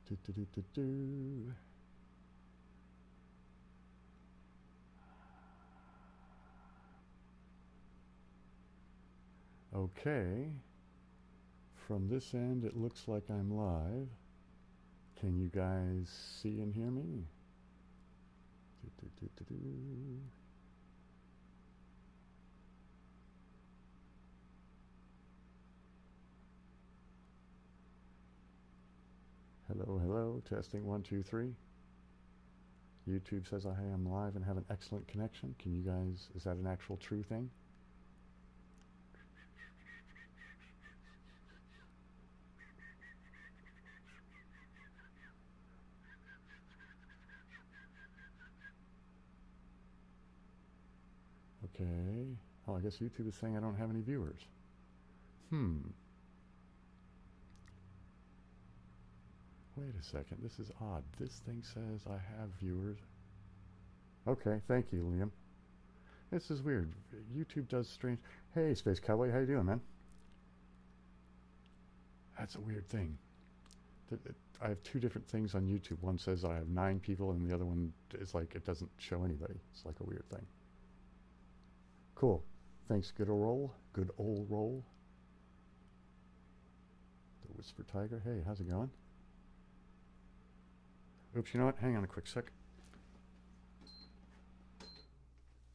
Do, do, do, do, do. Okay. From this end, it looks like I'm live. Can you guys see and hear me? Do, do, do, do, do. Hello, hello. Testing 1, 2, 3. YouTube says I am live and have an excellent connection. Can you guys, is that an actual true thing? Okay. Oh, I guess YouTube is saying I don't have any viewers. Wait a second. This is odd. This thing says I have viewers. Okay, thank you, Liam. This is weird. YouTube does strange. Hey, Space Cowboy, how you doing, man? That's a weird thing. I have two different things on YouTube. One says I have 9 people, and the other one is like it doesn't show anybody. It's like a weird thing. Cool. Thanks, good old roll. Good old roll. The Whisper Tiger. Hey, how's it going? Oops, you know what? Hang on a quick sec.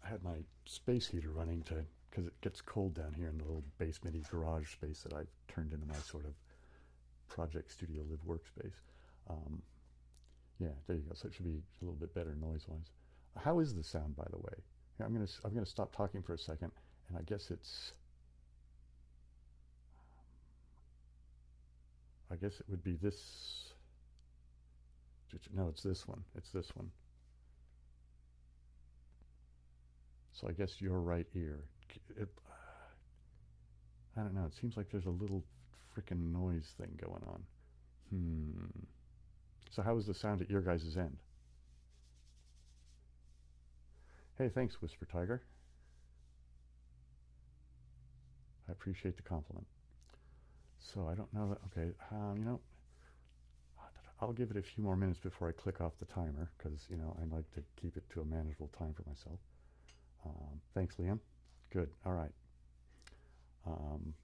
I had my space heater running because it gets cold down here in the little basement-y garage space that I've turned into my sort of project studio live workspace. Yeah, there you go. So it should be a little bit better noise-wise. How is the sound, by the way? Yeah, I'm gonna stop talking for a second, and I guess it would be this. No, it's this one. It's this one. So I guess your right ear. I don't know. It seems like there's a little freaking noise thing going on. So how is the sound at your guys' end? Hey, thanks, Whisper Tiger. I appreciate the compliment. So I don't know that. Okay, you know, I'll give it a few more minutes before I click off the timer because you know I like to keep it to a manageable time for myself. Thanks, Liam. Good. All right. Um,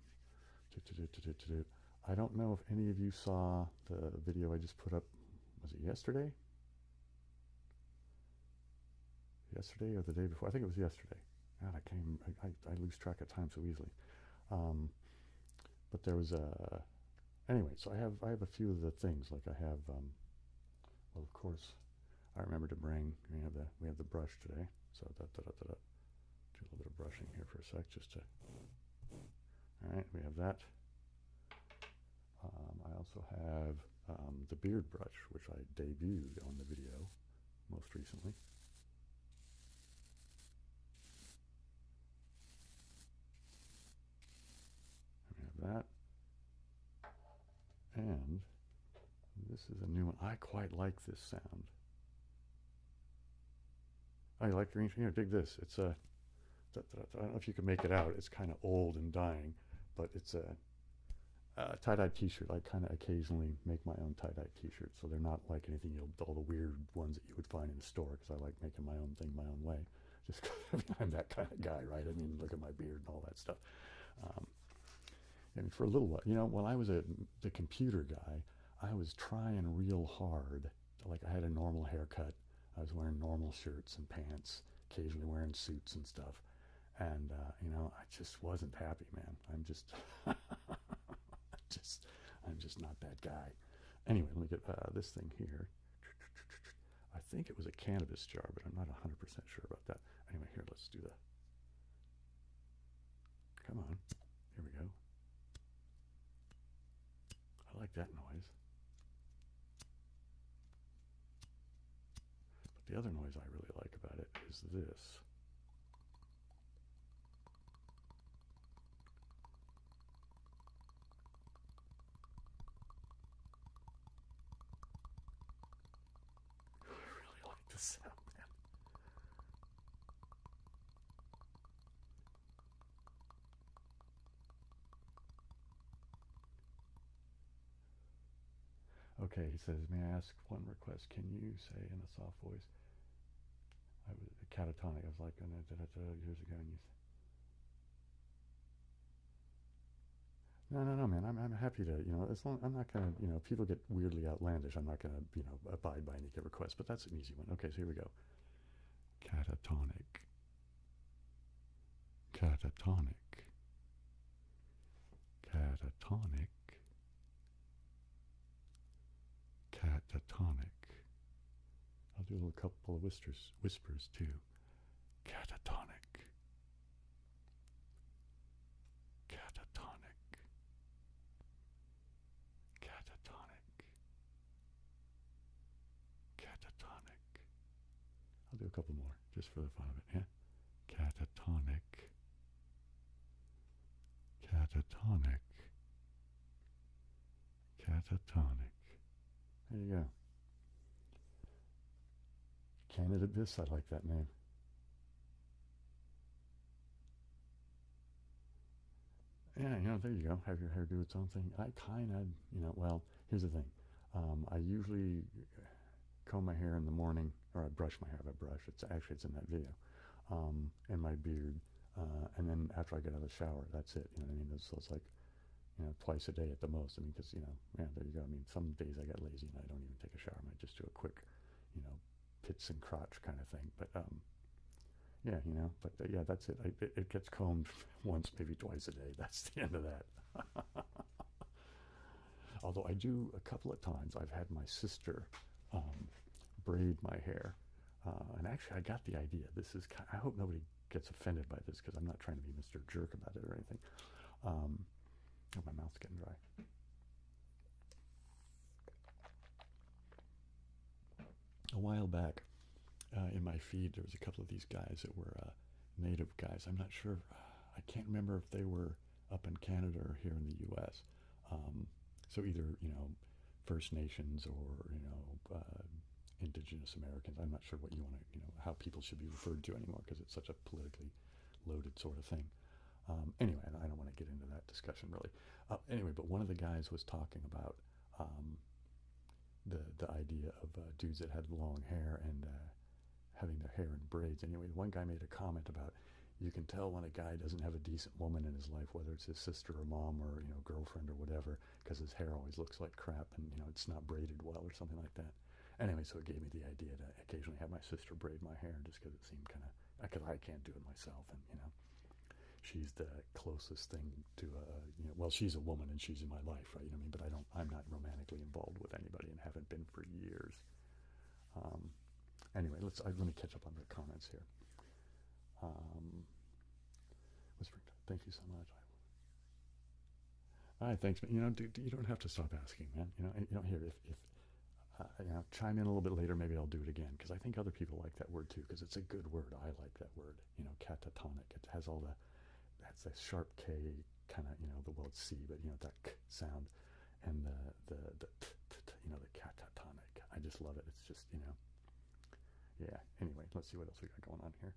I don't know if any of you saw the video I just put up. Was it yesterday? Yesterday or the day before? I think it was yesterday. God, I lose track of time so easily. But there was a anyway. So I have a few of the things like I have. Well, of course, I remember to bring. We have the brush today. So do a little bit of brushing here for a sec, just to. All right, we have that. I also have the beard brush, which I debuted on the video most recently. We have that. And this is a new one. I quite like this sound. Oh, you like green? Here, dig this. It's a. I don't know if you can make it out. It's kind of old and dying, but it's a tie-dye t-shirt. I kind of occasionally make my own tie-dye t-shirts, so they're not like anything all the weird ones that you would find in the store, because I like making my own thing my own way. Just because I'm that kind of guy, right? I mean, look at my beard and all that stuff. And for a little while, you know, when I was the computer guy, I was trying real hard. Like I had a normal haircut. I was wearing normal shirts and pants, occasionally wearing suits and stuff. And, you know, I just wasn't happy, man. I'm just, I'm just not that guy. Anyway, let me get this thing here. I think it was a cannabis jar, but I'm not 100% sure about that. Anyway, here, let's do the. Come on. Here we go. I like that noise. But the other noise I really like about it is this. The sound, man. Okay, he says, may I ask one request? Can you say in a soft voice, I was catatonic. I was like, years ago, and you no, no, no, man. I'm happy to, as long I'm not gonna, if people get weirdly outlandish, I'm not gonna, abide by any request. But that's an easy one. Okay, so here we go. Catatonic, catatonic, catatonic, catatonic. I'll do a little couple of whispers too. Catatonic, catatonic, catatonic, catatonic. I'll do a couple more just for the fun of it. Yeah. Catatonic, catatonic, catatonic. There you go. Canada Biss, I like that name. Yeah, there you go. Have your hair do its own thing. I kind of, well, here's the thing. I usually comb my hair in the morning, or I brush my hair with a brush. It's in that video. And my beard. And then after I get out of the shower, that's it. You know what I mean? So it's like, twice a day at the most. I mean, because, yeah, there you go. I mean, some days I get lazy and I don't even take a shower. I might just do a quick, pits and crotch kind of thing. But, yeah, yeah, that's it. It gets combed once, maybe twice a day. That's the end of that. Although I do a couple of times, I've had my sister braid my hair. And actually, I got the idea. I hope nobody gets offended by this because I'm not trying to be Mr. Jerk about it or anything. Oh, my mouth's getting dry. A while back, in my feed, there was a couple of these guys that were native guys. I'm not sure. I can't remember if they were up in Canada or here in the U.S. So either, First Nations or, Indigenous Americans. I'm not sure what you want to, how people should be referred to anymore because it's such a politically loaded sort of thing. Anyway, I don't want to get into that discussion really. Anyway, but one of the guys was talking about the idea of dudes that had long hair and having their hair in braids. Anyway, one guy made a comment about you can tell when a guy doesn't have a decent woman in his life, whether it's his sister or mom or girlfriend or whatever, because his hair always looks like crap and it's not braided well or something like that. Anyway, so it gave me the idea to occasionally have my sister braid my hair just because it seemed kind of, because I can't do it myself, and she's the closest thing to well, she's a woman and she's in my life, right? You know what I mean? But I'm not romantically involved with anybody and haven't been for years. Anyway, let me catch up on the comments here. Whispering, thank you so much. All right, thanks, man. Dude, you don't have to stop asking, man. Here, if chime in a little bit later, maybe I'll do it again, because I think other people like that word too, because it's a good word. I like that word, catatonic. It has that's a sharp K kind of, the C, but that K sound, and the catatonic. I just love it. It's just, yeah. Anyway, let's see what else we got going on here.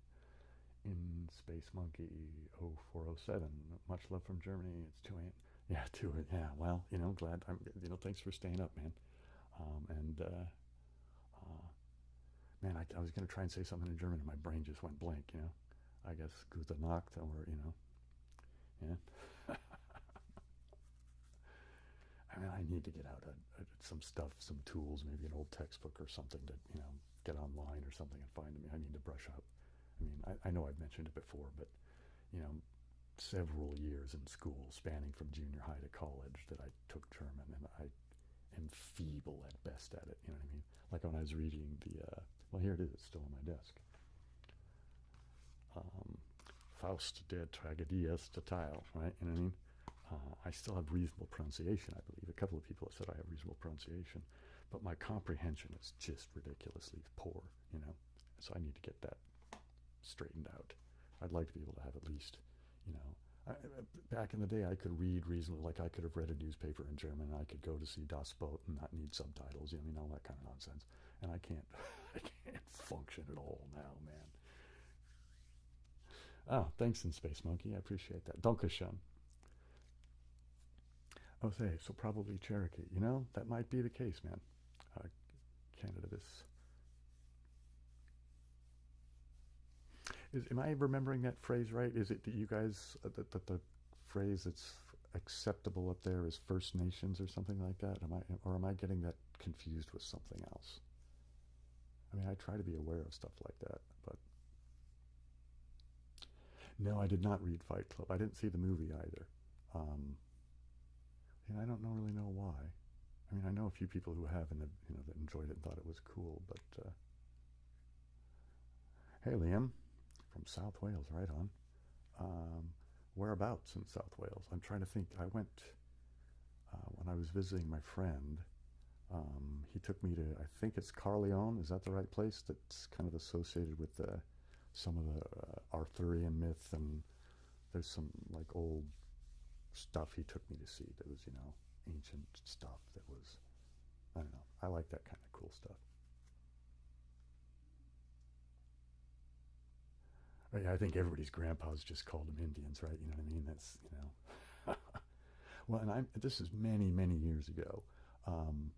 In Space Monkey 0407, much love from Germany. It's 2 a.m. Yeah, 2 a.m. Yeah, well, glad I'm, thanks for staying up, man. Man, I was going to try and say something in German and my brain just went blank, I guess Gute Nacht or, yeah. I mean, I need to get out some stuff, some tools, maybe an old textbook or something to, get online or something and find them. I need to brush up. I mean, I know I've mentioned it before, but, several years in school, spanning from junior high to college, that I took German, and I am feeble at best at it, you know what I mean? Like when I was reading well, here it is, it's still on my desk. Faust der Tragödie erster Teil, right? You know what I mean? I still have reasonable pronunciation, I believe. A couple of people have said I have reasonable pronunciation, but my comprehension is just ridiculously poor, So I need to get that straightened out. I'd like to be able to have at least, back in the day, I could read reasonably, like I could have read a newspaper in German, and I could go to see Das Boot and not need subtitles, all that kind of nonsense. And I can't function at all now, man. Oh, thanks in Space Monkey, I appreciate that. Dankeschön. Oh, say, so probably Cherokee. You know, that might be the case, man. Uh, Canada am I remembering that phrase right? Is it that you guys, that the phrase that's acceptable up there is First Nations or something like that? Or am I getting that confused with something else? I mean, I try to be aware of stuff like that, but no, I did not read Fight Club. I didn't see the movie either. Um, and I don't really know why. I mean, I know a few people who have and that enjoyed it and thought it was cool. But hey, Liam, from South Wales, right on. Um, Whereabouts in South Wales? I'm trying to think. I went when I was visiting my friend. He took me to, I think it's Carleon. Is that the right place? That's kind of associated with some of the Arthurian myth, and there's some like old stuff he took me to see that was, ancient stuff that was, I don't know. I like that kind of cool stuff. Oh, yeah, I think everybody's grandpas just called them Indians, right? You know what I mean? Well, and this is many, many years ago. Um,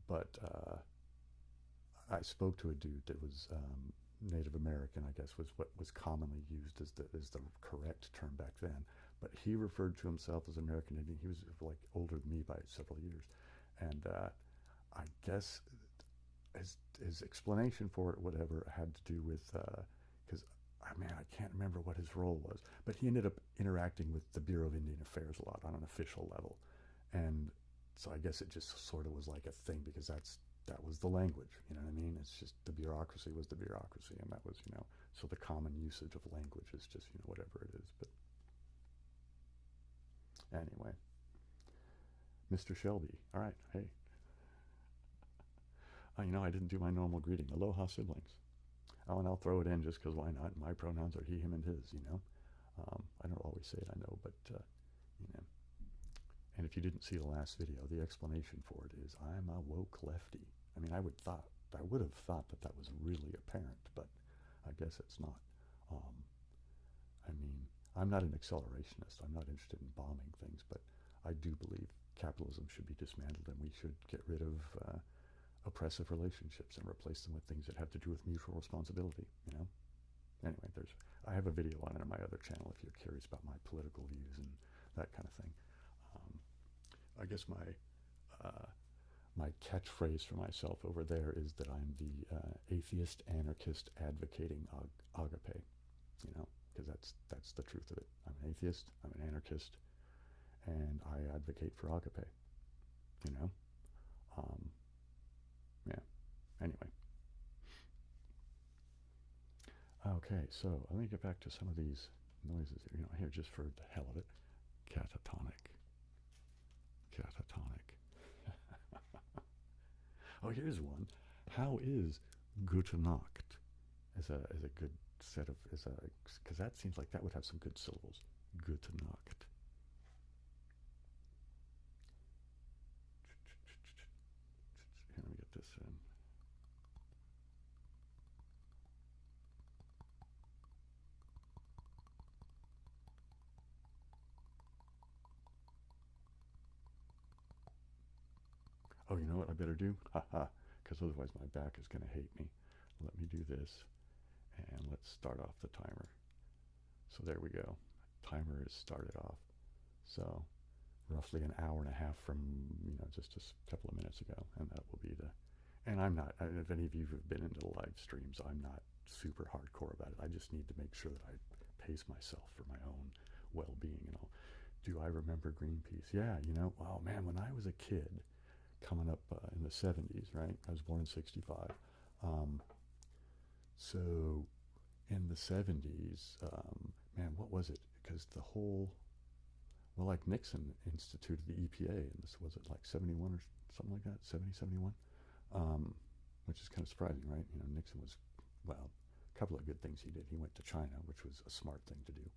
but I spoke to a dude that was Native American, I guess, was what was commonly used as the correct term back then. But he referred to himself as American Indian. He was like older than me by several years, and I guess his explanation for it, whatever, had to do with because. Man, I can't remember what his role was, but he ended up interacting with the Bureau of Indian Affairs a lot on an official level, and so I guess it just sort of was like a thing because that was the language. You know what I mean? It's just the bureaucracy was the bureaucracy, and that was so the common usage of language is just whatever it is. But anyway, Mr. Shelby. All right, hey, I didn't do my normal greeting. Aloha, siblings. Oh, and I'll throw it in just because why not? My pronouns are he, him, and his. I don't always say it, I know, but you know. And if you didn't see the last video, the explanation for it is I'm a woke lefty. I mean, I would have thought that that was really apparent, but I guess it's not. Um, I mean, I'm not an accelerationist. I'm not interested in bombing things, but I do believe capitalism should be dismantled and we should get rid of oppressive relationships and replace them with things that have to do with mutual responsibility. Anyway, I have a video on it on my other channel if you're curious about my political views and that kind of thing. I guess my catchphrase for myself over there is that I'm the atheist anarchist advocating agape, because that's the truth of it. I'm an atheist, I'm an anarchist, and I advocate for agape. you know um, yeah, anyway. Okay, so let me get back to some of these noises here just for the hell of it. Catatonic. Oh, here's one. How is gute Nacht as a good set of because that seems like that would have some good syllables. Gute Nacht. Here, let me get this in. Oh, you know what I better do? Haha, because otherwise my back is going to hate me. Let me do this, and let's start off the timer. So there we go. Timer is started off. So roughly an hour and a half from, just a couple of minutes ago, and that will be the, and I'm not, if any of you have been into the live streams, I'm not super hardcore about it. I just need to make sure that I pace myself for my own well-being and all. Do I remember Greenpeace? Yeah, oh man, when I was a kid, coming up in the 70s, right? I was born in 65. So in the 70s, man, what was it? Because like Nixon instituted the EPA, and this was it like 71 or something like that, 70, 71, which is kind of surprising, right? Nixon was, well, a couple of good things he did. He went to China, which was a smart thing to do.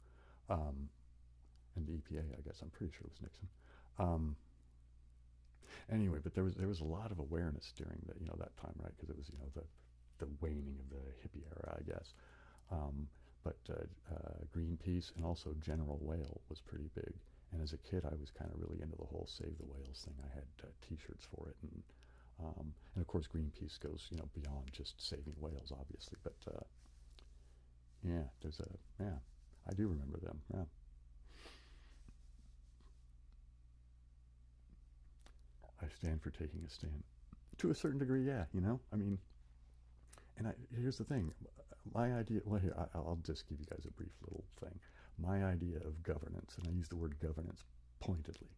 And the EPA, I guess, I'm pretty sure it was Nixon. Anyway, but there was a lot of awareness during that time, right? Because it was the waning of the hippie era, I guess. But Greenpeace and also General Whale was pretty big, And as a kid, I was kind of really into the whole Save the Whales thing. I had T-shirts for it, and of course Greenpeace goes, beyond just saving whales, obviously. But yeah, I do remember them. Yeah. I stand for taking a stand. To a certain degree, yeah. I mean, and here's the thing. My idea. Well, here I'll just give you guys a brief little thing. My idea of governance, and I use the word governance pointedly.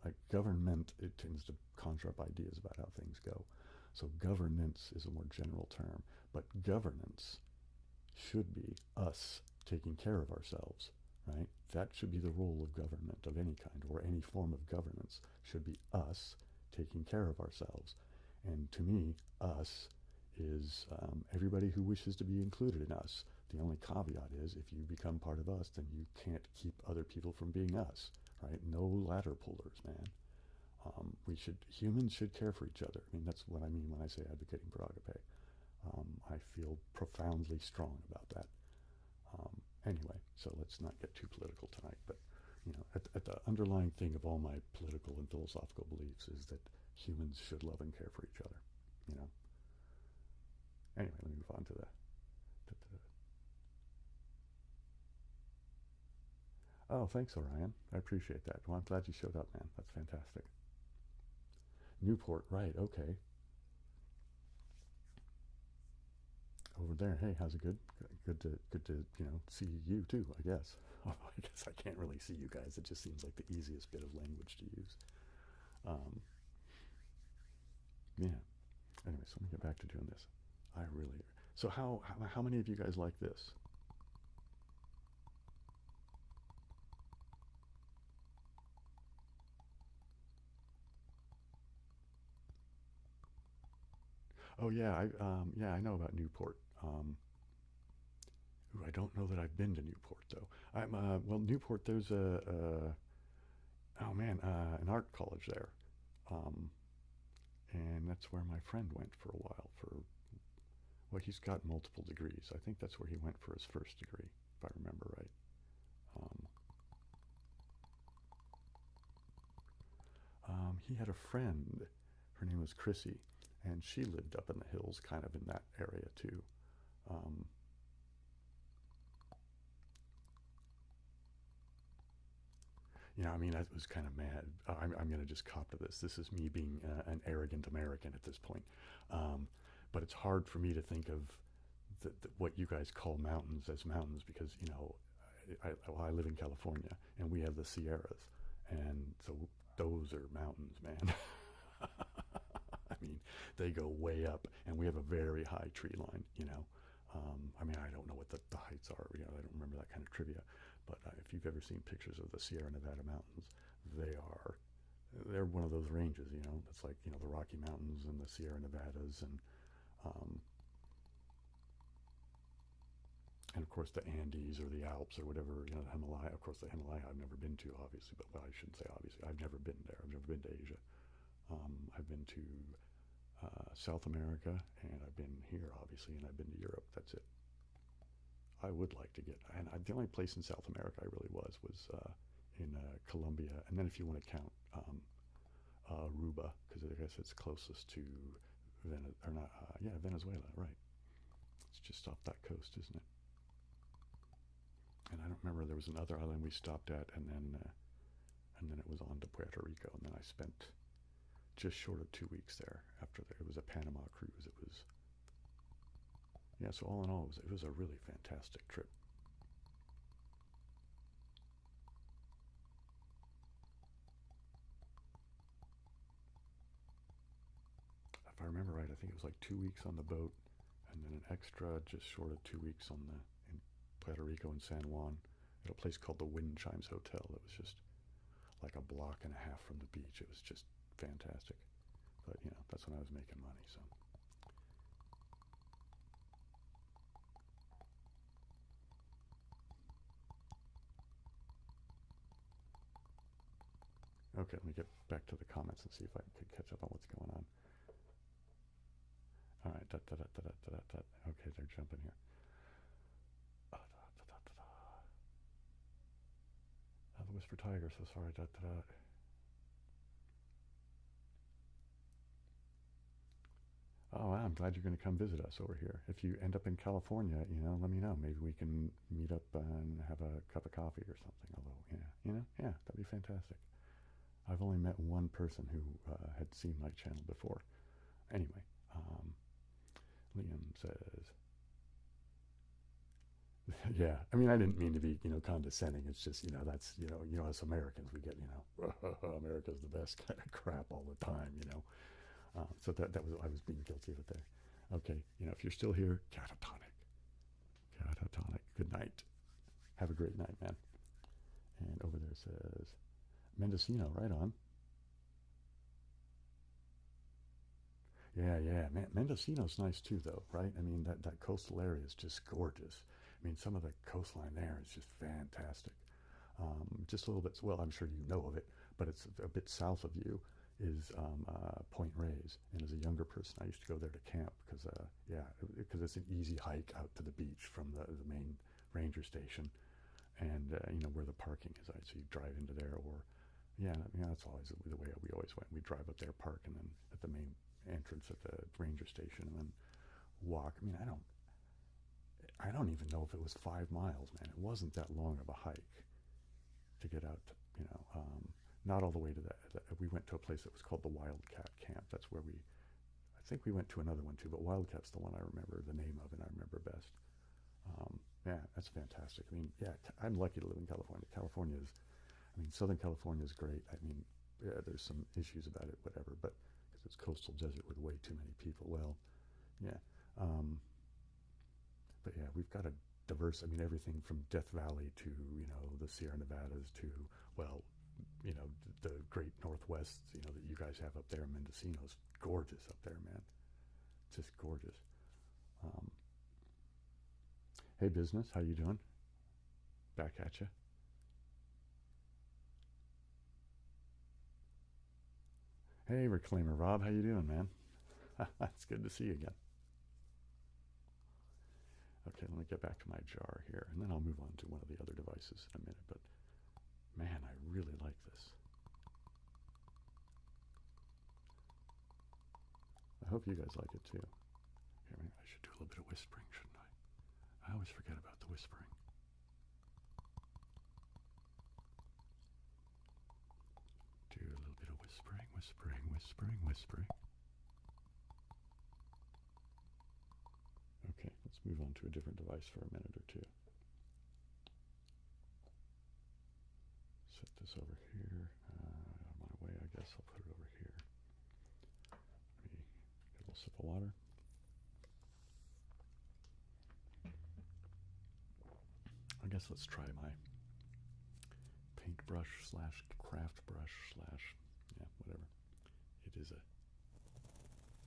Like government, it tends to conjure up ideas about how things go. So governance is a more general term, but governance should be us taking care of ourselves, right? That should be the role of government of any kind, or any form of governance should be us taking care of ourselves. And to me, us is everybody who wishes to be included in us. The only caveat is if you become part of us, then you can't keep other people from being us, right? No ladder pullers, man. Humans should care for each other. I mean, that's what I mean when I say advocating for agape. I feel profoundly strong about that. Anyway, so let's not get too political tonight, but at the underlying thing of all my political and philosophical beliefs is that humans should love and care for each other. Anyway, let me move on to the Oh, thanks, Orion. I appreciate that. Well, I'm glad you showed up, man. That's fantastic. Newport, right? Okay. Over there. Hey, how's it good? Good to see you too, I guess. I guess I can't really see you guys. It just seems like the easiest bit of language to use. Yeah. Anyway, so let me get back to doing this. So how many of you guys like this? Oh yeah, I know about Newport. I don't know that I've been to Newport though. Well, Newport. There's an art college there, and that's where my friend went for a while. Well, he's got multiple degrees. I think that's where he went for his first degree, if I remember right. He had a friend. Her name was Chrissy, and she lived up in the hills, kind of in that area too. I mean, I was kind of mad. I'm going to just cop to this. This is me being an arrogant American at this point. But it's hard for me to think of what you guys call mountains as mountains because, I live in California, and we have the Sierras. And so those are mountains, man. I mean, they go way up, and we have a very high tree line, I mean, I don't know what the heights are, I don't remember that kind of trivia, but if you've ever seen pictures of the Sierra Nevada mountains, they're one of those ranges, it's like, the Rocky Mountains and the Sierra Nevadas, and of course the Andes or the Alps or whatever, the Himalaya. Of course, the Himalaya I've never been to, obviously, but I shouldn't say obviously. I've never been there. I've never been to Asia. I've been to South America, and I've been here, obviously, and I've been to Europe. That's it. I would like to get, and the only place in South America I really was in Colombia, and then if you want to count Aruba, because I guess it's closest to Venezuela, right? It's just off that coast, isn't it? And I don't remember, there was another island we stopped at, and then it was on to Puerto Rico, and then I spent just short of 2 weeks there. After it was a Panama cruise. It was, yeah. So all in all, it was a really fantastic trip. If I remember right, I think it was like 2 weeks on the boat, and then an extra just short of 2 weeks in Puerto Rico and San Juan at a place called the Wind Chimes Hotel. That was just like a block and a half from the beach. It was just fantastic. But that's when I was making money. So okay, let me get back to the comments and see if I could catch up on what's going on. All right, okay, they're jumping here. Whisper Tiger, so sorry. Da, da, da. Oh, wow, I'm glad you're going to come visit us over here. If you end up in California, let me know. Maybe we can meet up and have a cup of coffee or something. Although, yeah, that'd be fantastic. I've only met one person who had seen my channel before. Anyway, Liam says, yeah, I mean, I didn't mean to be, condescending. It's just, that's, us Americans, we get, America's the best kind of crap all the time, so that was, I was being guilty of it there. Okay, if you're still here, catatonic. Catatonic. Good night. Have a great night, man. And over there says, Mendocino, right on. Yeah, Mendocino's nice too, though, right? I mean, that coastal area is just gorgeous. I mean, some of the coastline there is just fantastic. Just a little bit, well, I'm sure you know of it, but it's a bit south of you is Point Reyes. And as a younger person, I used to go there to camp because it's an easy hike out to the beach from the main ranger station, and where the parking is. So you drive into there, or that's always the way we always went. We drive up there, park, and then at the main entrance at the ranger station, and then walk. I mean, I don't even know if it was 5 miles, man. It wasn't that long of a hike to get out to, not all the way to that. We went to a place that was called the Wildcat Camp. That's where I think we went to another one too, but Wildcat's the one I remember the name of and I remember best. Yeah, that's fantastic. I mean, yeah, I'm lucky to live in California. Southern California is great. I mean, yeah, there's some issues about it, whatever, but because it's coastal desert with way too many people. Well, yeah. But yeah, we've got a diverse, everything from Death Valley to, the Sierra Nevadas to, well, the great Northwest, that you guys have up there. Mendocino's gorgeous up there, man. Just gorgeous. Hey, business, how you doing? Back at you. Hey, Reclaimer Rob, how you doing, man? It's good to see you again. Okay, let me get back to my jar here, and then I'll move on to one of the other devices in a minute. But man, I really like this. I hope you guys like it too. Here, maybe I should do a little bit of whispering, shouldn't I? I always forget about the whispering. Do a little bit of whispering, whispering, whispering, whispering. Okay, let's move on to a different device for a minute or two. Set this over here. Out of my way, I guess. I'll put it over here. Let me get a little sip of water. I guess let's try my paintbrush slash craft brush slash, whatever. It is a,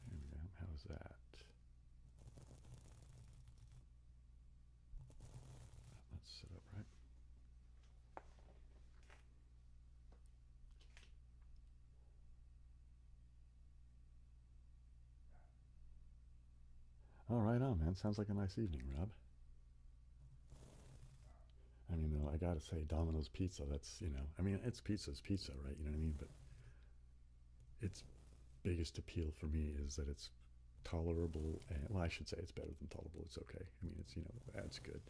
there we go. How's that? Let's sit up right. All right on, man. Sounds like a nice evening, Rob. I gotta say, Domino's Pizza, that's, it's pizza's pizza, right? You know what I mean? But its biggest appeal for me is that it's tolerable, and, well, I should say it's better than tolerable. It's okay. It's, that's good.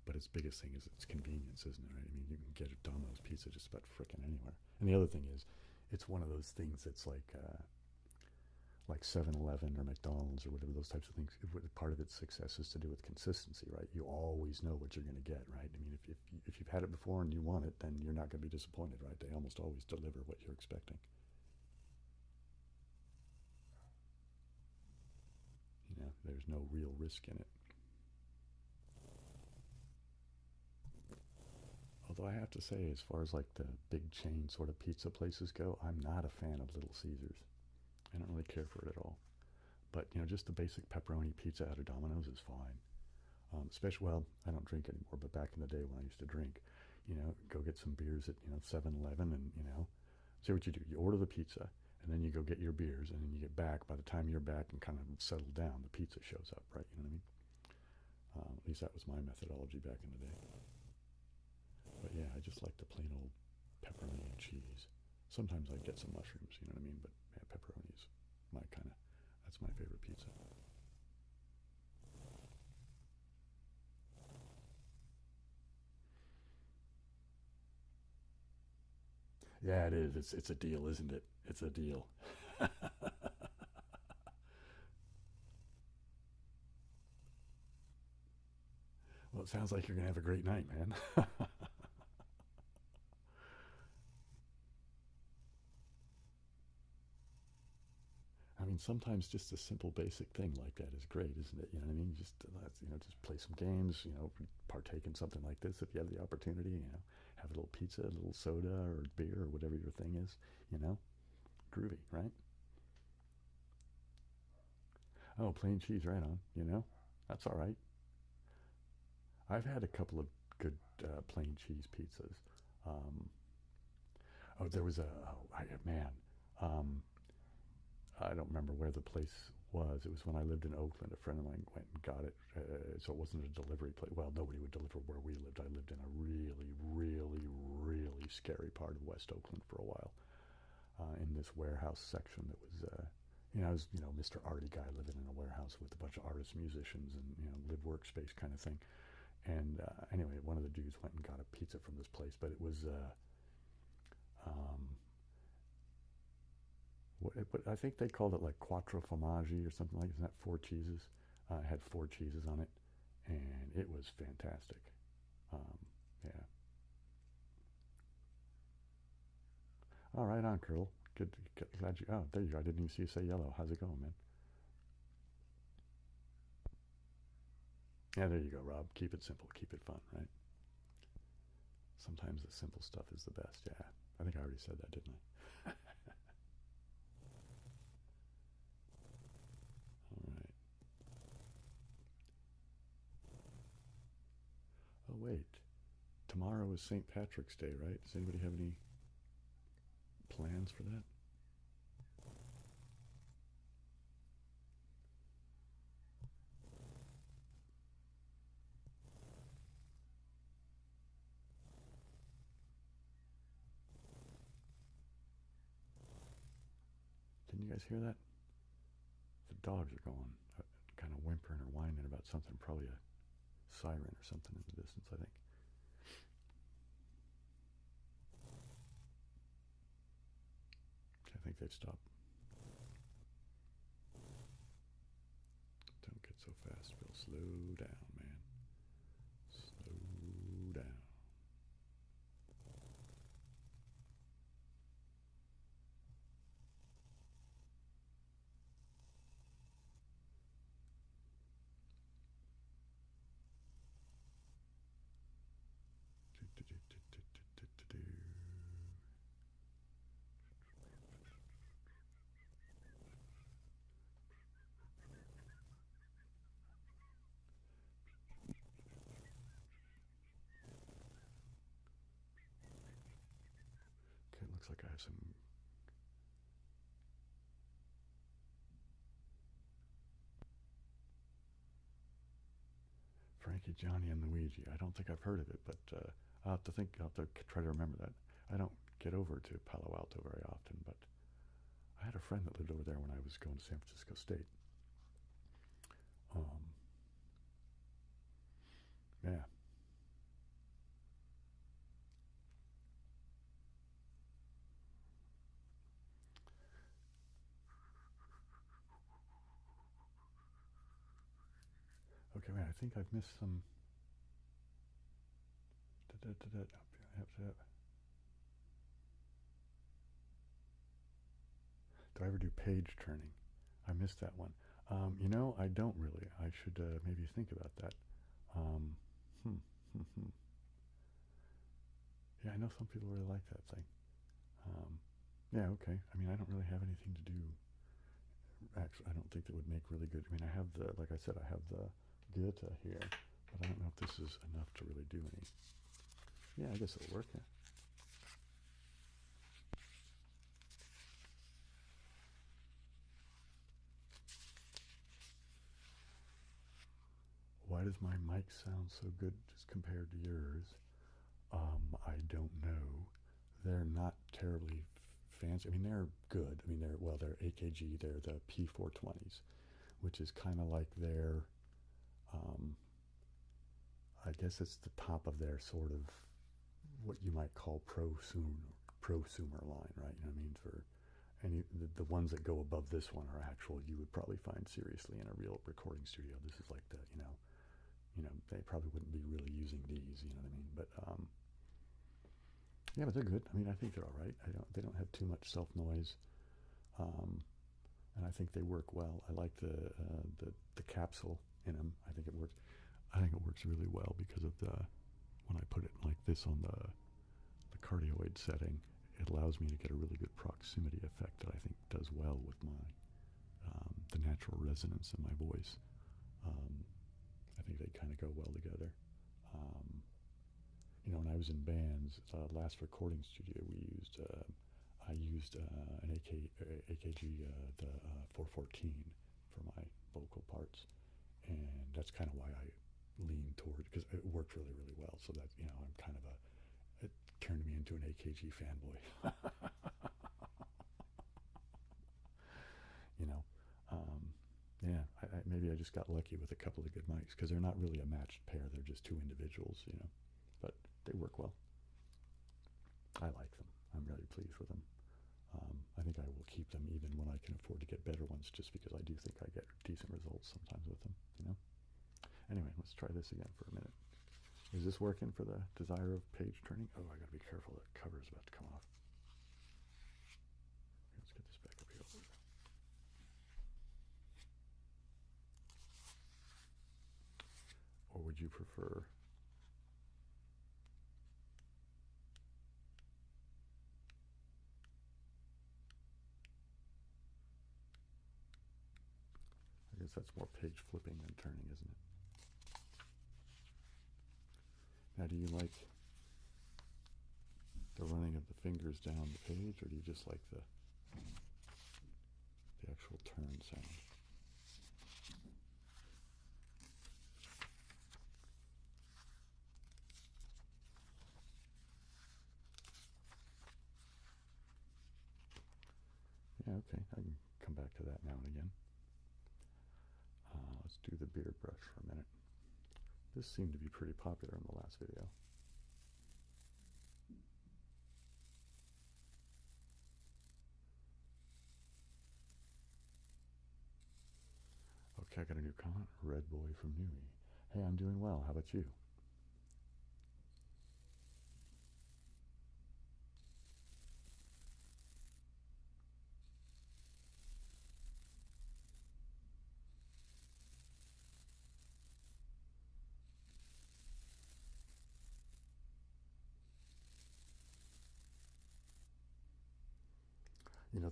But its biggest thing is its convenience, isn't it, right? You can get a Domino's Pizza just about frickin' anywhere. And the other thing is, it's one of those things that's like 7-Eleven or McDonald's or whatever, those types of things. Part of its success is to do with consistency, right? You always know what you're going to get, right? If you've had it before and you want it, then you're not going to be disappointed, right? They almost always deliver what you're expecting. There's no real risk in it. Although I have to say, as far as like the big chain sort of pizza places go, I'm not a fan of Little Caesars. I don't really care for it at all. But, just the basic pepperoni pizza out of Domino's is fine. Especially, well, I don't drink anymore, but back in the day when I used to drink, go get some beers at, 7-Eleven and, say what you do. You order the pizza, and then you go get your beers, and then you get back. By the time you're back and kind of settled down, the pizza shows up, right? You know what I mean? At least that was my methodology back in the day. But yeah, I just like the plain old pepperoni and cheese. Sometimes I get some mushrooms, you know what I mean? But yeah, pepperoni is my kind of, that's my favorite pizza. Yeah, it is. It's a deal, isn't it? It's a deal. Well, it sounds like you're gonna have a great night, man. I mean, sometimes just a simple, basic thing like that is great, isn't it? You know what I mean? Just just play some games. Partake in something like this if you have the opportunity. Have a little pizza, a little soda, or beer, or whatever your thing is. You know, groovy, right? Oh, plain cheese, right on. That's all right. I've had a couple of good plain cheese pizzas. Um, oh, there was man. Um, I don't remember where the place was. It was when I lived in Oakland. A friend of mine went and got it. So it wasn't a delivery place. Well, nobody would deliver where we lived. I lived in a really, really, really scary part of West Oakland for a while. In this warehouse section that was, I was, Mr. Arty guy living in a warehouse with a bunch of artists, musicians, and, live workspace kind of thing. And anyway, one of the dudes went and got a pizza from this place, but it was, um, but I think they called it like quattro formaggi or something like that. Isn't that four cheeses? It had four cheeses on it, and it was fantastic. Um, yeah. All right, on, Curl. Good. Glad you. Oh, there you go. I didn't even see you say yellow. How's it going, man? Yeah, there you go, Rob. Keep it simple. Keep it fun, right? Sometimes the simple stuff is the best. Yeah. I think I already said that, didn't I? All right. Oh, wait. Tomorrow is St. Patrick's Day, right? Does anybody have any plans for that? Can you guys hear that? The dogs are going, kind of whimpering or whining about something. Probably a siren or something in the distance, I think. I think they've stopped. Don't get so fast, Bill. Slow down, man. Slow down. Okay, it looks like I have some. Frankie, Johnny, and Luigi. I don't think I've heard of it, but I'll have to think. I'll have to try to remember that. I don't get over to Palo Alto very often, but I had a friend that lived over there when I was going to San Francisco State. Um, yeah. Okay, man. I think I've missed some. Do I ever do page turning? I missed that one. I don't really. I should maybe think about that. Um, hmm, hmm, hmm. Yeah, I know some people really like that thing. Um, yeah, okay. I mean, I don't really have anything to do. Actually, I don't think that would make really good. I mean, I have like I said, I have the Goethe here, but I don't know if this is enough to really do any. Yeah, I guess it'll work. Yeah. Why does my mic sound so good just compared to yours? I don't know. They're not terribly fancy. I mean, they're good. I mean, they're AKG. They're the P420s, which is kind of like their, um, I guess it's the top of their sort of what you might call prosumer line, right? You know what I mean? For any the ones that go above this one are actual you would probably find seriously in a real recording studio. This is like the they probably wouldn't be really using these. You know what I mean? But yeah, but they're good. I mean, I think they're all right. They don't have too much self noise, and I think they work well. I like the capsule in them. I think it works. I think it works really well because of when I put it like this on the cardioid setting, it allows me to get a really good proximity effect that I think does well with my the natural resonance in my voice. I think they kind of go well together. Um, when I was in bands, last recording studio I used an AKG, the 414 for my vocal parts, and that's kind of why I lean toward, because it worked really, really well. So that I'm kind of it turned me into an AKG fanboy. you know, um, yeah. Maybe I just got lucky with a couple of good mics because they're not really a matched pair. They're just two individuals, but they work well. I like them. I'm really pleased with them. I think I will keep them even when I can afford to get better ones, just because I do think I get decent results sometimes with them. Anyway, let's try this again for a minute. Is this working for the desire of page turning? Oh, I got to be careful. The cover is about to come off. Let's get this back up here. Or would you prefer? I guess that's more page flipping than turning, isn't it? Now, do you like the running of the fingers down the page, or do you just like the actual turn sound? Yeah, okay, I can come back to that now and again. Let's do the beard brush for a minute. This seemed to be pretty popular in the last video. Okay, I got a new comment. Red Boy from Newey. Hey, I'm doing well. How about you?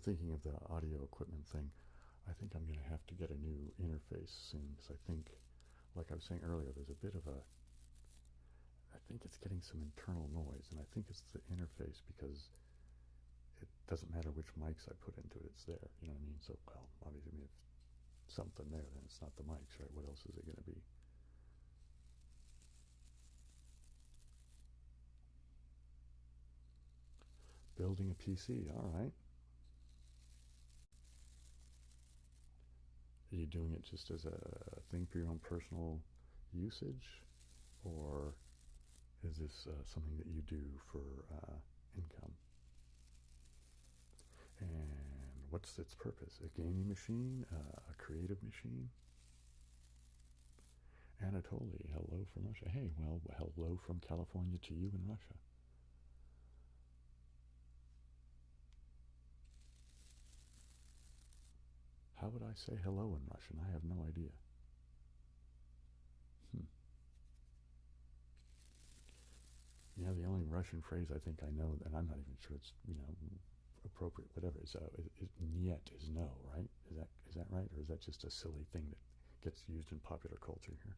Thinking of the audio equipment thing, I think I'm going to have to get a new interface soon, because I think, like I was saying earlier, there's a bit of I think it's getting some internal noise, and I think it's the interface, because it doesn't matter which mics I put into it, it's there, you know what I mean? So, well, obviously, if something there, then it's not the mics, right? What else is it going to be? Building a PC, all right. Are you doing it just as a thing for your own personal usage, or is this something that you do for income? And what's its purpose? A gaming machine? A creative machine? Anatoly, hello from Russia. Hey, well, hello from California to you in Russia. How would I say hello in Russian? I have no idea. The only Russian phrase I think I know, and I'm not even sure it's, appropriate, whatever, is niet is no, right? Is that right? Or is that just a silly thing that gets used in popular culture here?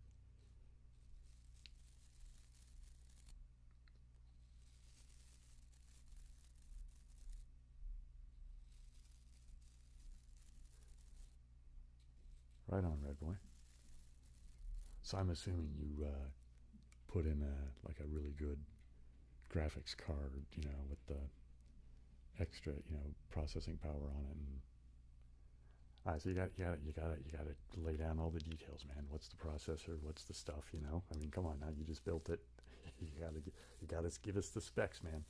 Right on, Red Boy. So I'm assuming you put in a really good graphics card, with the extra, processing power on it. And so you got to lay down all the details, man. What's the processor? What's the stuff? I mean, come on now. You just built it. you gotta give us the specs, man.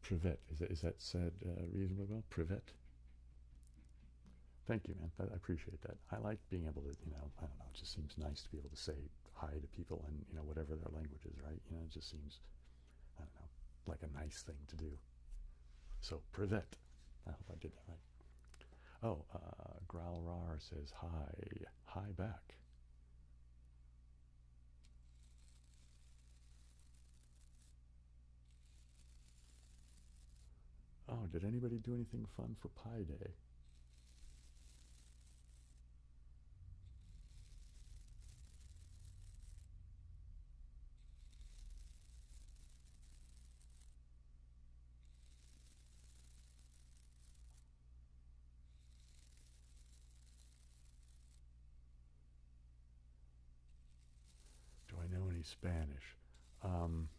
Privet, is that said reasonably well? Privet. Thank you, man. I appreciate that. I like being able to, I don't know. It just seems nice to be able to say hi to people in, whatever their language is, right? It just seems, I don't know, like a nice thing to do. So, privet. I hope I did that right. Oh, Growlrar says hi. Hi back. Oh, did anybody do anything fun for Pi Day? Do I know any Spanish? Um,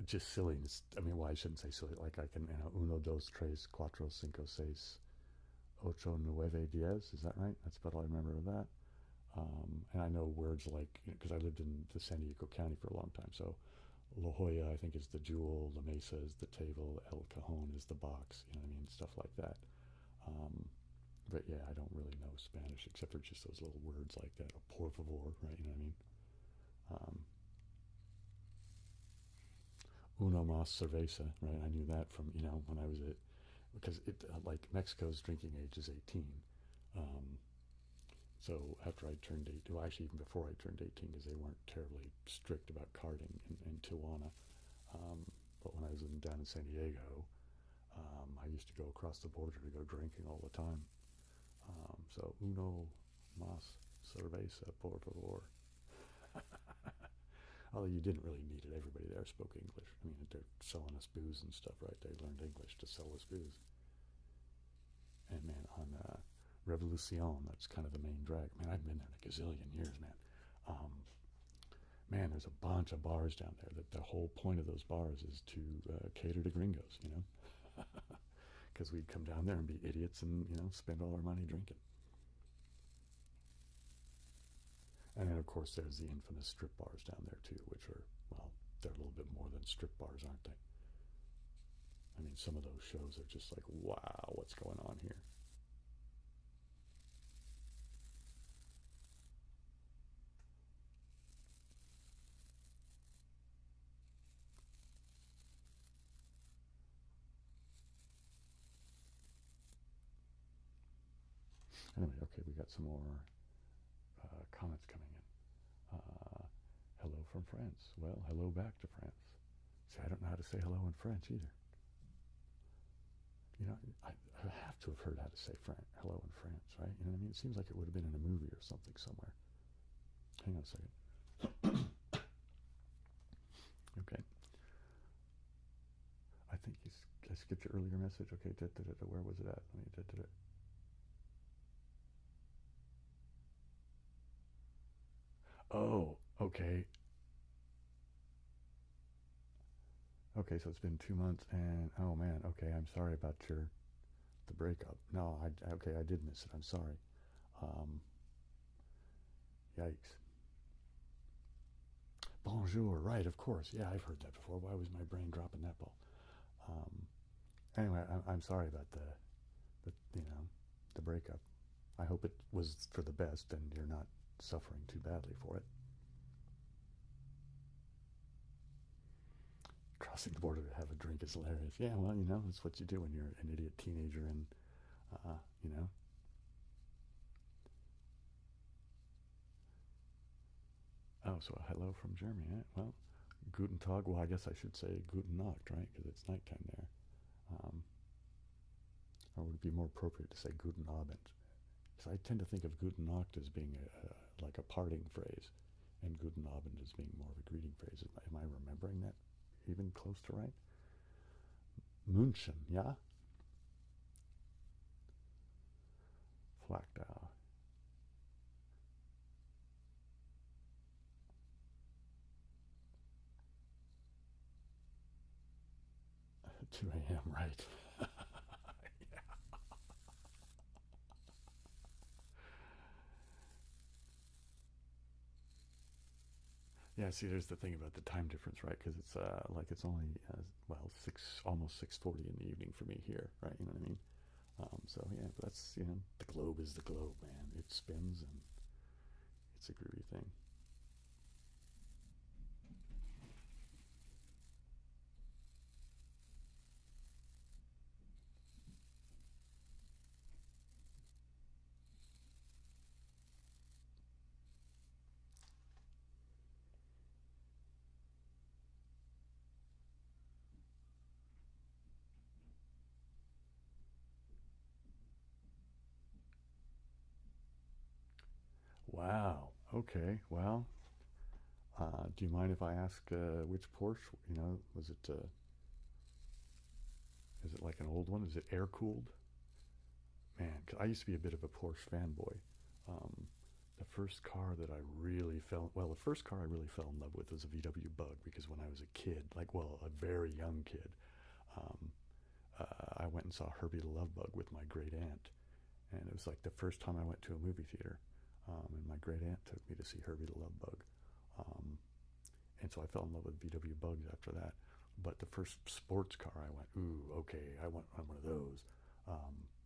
just silliness. I mean, well, I shouldn't say silly. Like I can, uno, dos, tres, cuatro, cinco, seis, ocho, nueve, diez. Is that right? That's about all I remember of that. And I know words like, because I lived in the San Diego County for a long time. So La Jolla, I think, is the jewel. La Mesa is the table. El Cajon is the box. You know what I mean? Stuff like that. But yeah, I don't really know Spanish except for just those little words like that. Or por favor, right? You know what I mean? Uno más cerveza, right? I knew that from, when I was at, because like Mexico's drinking age is 18. So after I turned 18, well, actually even before I turned 18, because they weren't terribly strict about carding in Tijuana. But when I was down in San Diego, I used to go across the border to go drinking all the time. So uno más cerveza, por favor. Although you didn't really need it. Everybody there spoke English. I mean, they're selling us booze and stuff, right? They learned English to sell us booze. And man, on Revolucion, that's kind of the main drag. Man, I've been there in a gazillion years, man. Man, there's a bunch of bars down there. That the whole point of those bars is to cater to gringos, because we'd come down there and be idiots and spend all our money drinking. And then of course there's the infamous strip bars down there too, which are, well, they're a little bit more than strip bars, aren't they? I mean, some of those shows are just like, wow, what's going on here? Anyway, okay, we got some more comments coming in. Hello from France. Well, hello back to France. See, I don't know how to say hello in French either. I have to have heard how to say hello in France, right? You know what I mean? It seems like it would have been in a movie or something somewhere. Hang on a second. Okay. I think I skipped your earlier message. Okay, where was it at? Let me. Oh, okay. Okay, so it's been 2 months, and oh man, okay, I'm sorry about the breakup. No, okay, I did miss it. I'm sorry. Yikes. Bonjour, right? Of course. Yeah, I've heard that before. Why was my brain dropping that ball? Anyway, I'm sorry about the breakup. I hope it was for the best, and you're not suffering too badly for it. Crossing the border to have a drink is hilarious. Yeah, well, that's what you do when you're an idiot teenager and, you know. Oh, so hello from Germany, eh? Well, Guten Tag, well, I guess I should say Guten Nacht, right? Because it's nighttime there. Or would it be more appropriate to say Guten Abend? Because I tend to think of Guten Nacht as being like a parting phrase, and Guten Abend as being more of a greeting phrase. Am I remembering that even close to right? München, yeah? Flakdow. 2 a.m., right. Yeah, see, there's the thing about the time difference, right? Because it's like it's only well almost 6:40 in the evening for me here, right? You know what I mean? So yeah, but that's the globe is the globe, man. It spins and it's a groovy thing. Wow. Okay. Well, do you mind if I ask which Porsche? Was it? Is it like an old one? Is it air cooled? Man, 'cause I used to be a bit of a Porsche fanboy. Um, the first car that I really the first car I really fell in love with was a VW Bug because when I was a kid, like, well, a very young kid, um, I went and saw Herbie the Love Bug with my great aunt, and it was like the first time I went to a movie theater, and my great aunt took me to see Herbie the Love Bug, um, and so I fell in love with VW Bugs after that. But the first sports car I went, ooh, okay, I want one of those,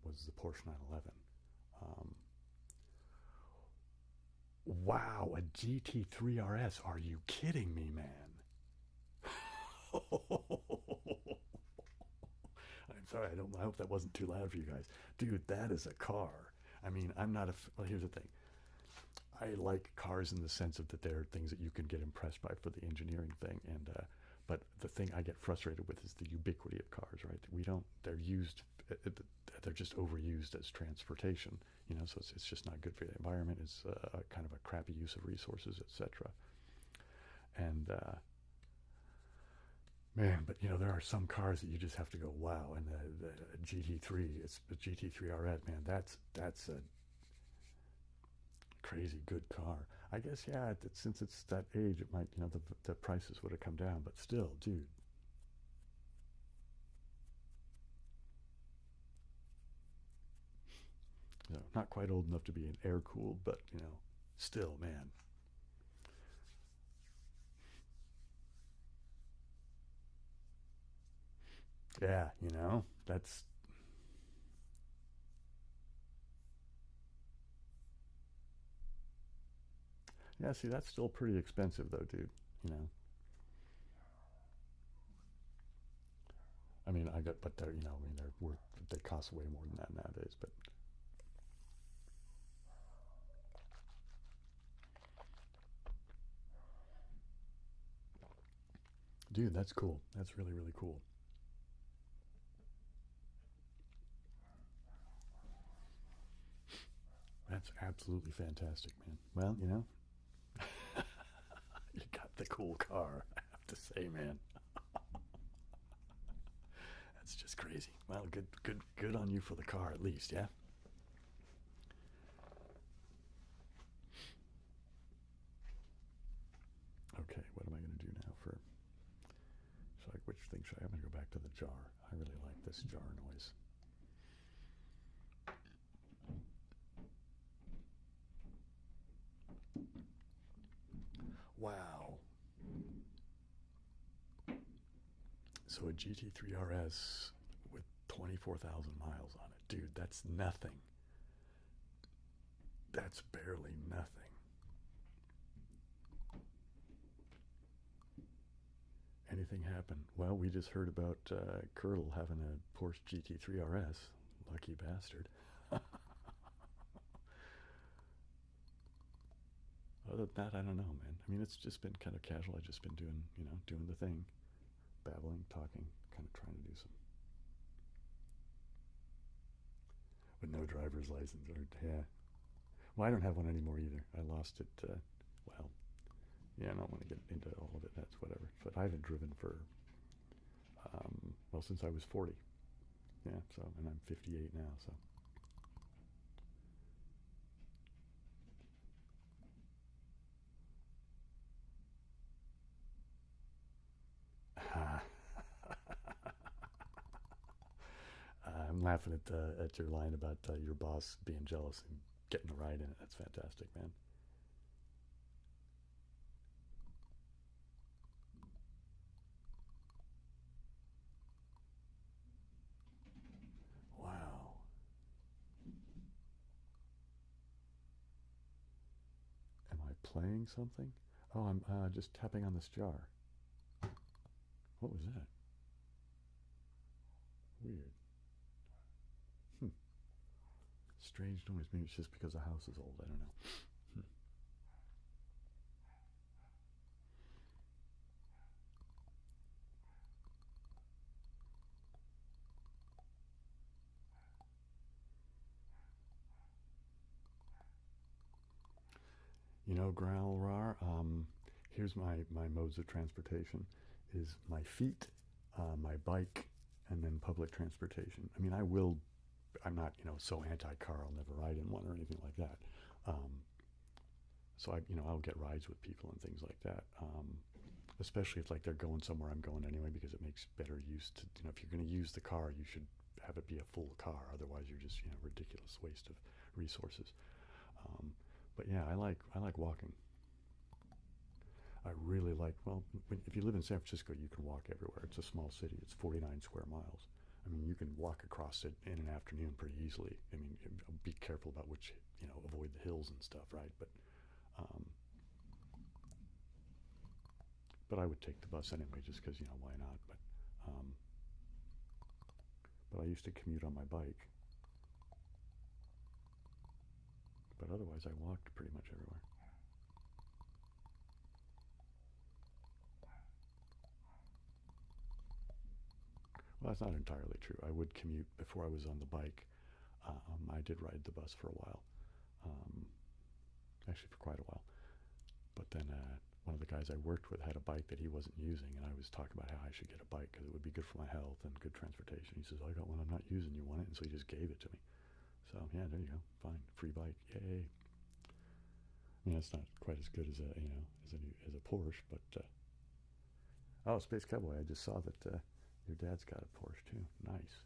was the Porsche 911. Um, wow, a GT3 RS? Are you kidding me, man? I'm sorry. I hope that wasn't too loud for you guys, dude. That is a car. I mean, I'm not a. Well, here's the thing. I like cars in the sense of that there are things that you can get impressed by for the engineering thing, and but the thing I get frustrated with is the ubiquity of cars. Right? We don't. They're used. They're just overused as transportation. So it's just not good for the environment. It's kind of a crappy use of resources, etc. And man, but there are some cars that you just have to go, wow. And the GT3, it's the GT3 RS, man. That's a crazy good car. I guess, yeah. Since it's that age, it might, the prices would have come down. But still, dude. Not quite old enough to be an air cooled, but still, man. Yeah, that's yeah. See, that's still pretty expensive, though, dude. You know. I mean, but they're, I mean, they're worth, they cost way more than that nowadays. But dude, that's cool. That's really, really cool. That's absolutely fantastic, man. Well, you got the cool car. I have to say, man, that's just crazy. Well, good, good, good on you for the car, at least, yeah. Okay, what am I going to do now for? So, like, which thing should I? I'm going to go back to the jar. I really like this jar noise. Wow. So a GT3 RS with 24,000 miles on it, dude. That's nothing. That's barely nothing. Anything happen? Well, we just heard about Curdle having a Porsche GT3 RS. Lucky bastard. Other than that, I don't know, man. I mean, it's just been kind of casual. I've just been doing, doing the thing, babbling, talking, kind of trying to do some with no driver's license. Or yeah, well, I don't have one anymore either. I lost it. Well, yeah, I don't want to get into all of it. That's whatever. But I haven't driven for well, since I was 40. Yeah, so, and I'm 58 now, so. I'm laughing at your line about your boss being jealous and getting a ride in it. That's fantastic, man. Wow. Am I playing something? Oh, I'm just tapping on this jar. What was that? Weird. Hmm. Strange noise. Maybe it's just because the house is old. I don't know. You know, growl rar. Here's my modes of transportation: is my feet, my bike, and then public transportation. I mean, I'm not, so anti-car. I'll never ride in one or anything like that. So I'll get rides with people and things like that. Especially if like they're going somewhere I'm going anyway, because it makes better use to, if you're going to use the car, you should have it be a full car. Otherwise, you're just, ridiculous waste of resources. But yeah, I like walking. I really like, well, if you live in San Francisco, you can walk everywhere. It's a small city. It's 49 square miles. I mean, you can walk across it in an afternoon pretty easily. I mean, be careful about which, avoid the hills and stuff, right? Um, but I would take the bus anyway, just because, why not? But I used to commute on my bike. But otherwise, I walked pretty much everywhere. Well, that's not entirely true. I would commute before I was on the bike. I did ride the bus for a while, actually for quite a while. But then one of the guys I worked with had a bike that he wasn't using, and I was talking about how I should get a bike because it would be good for my health and good transportation. He says, "I got one I'm not using. You want it?" And so he just gave it to me. So yeah, there you go. Fine, free bike. Yay. I mean, it's not quite as good as as a Porsche, but oh, Space Cowboy! I just saw that your dad's got a Porsche too. Nice.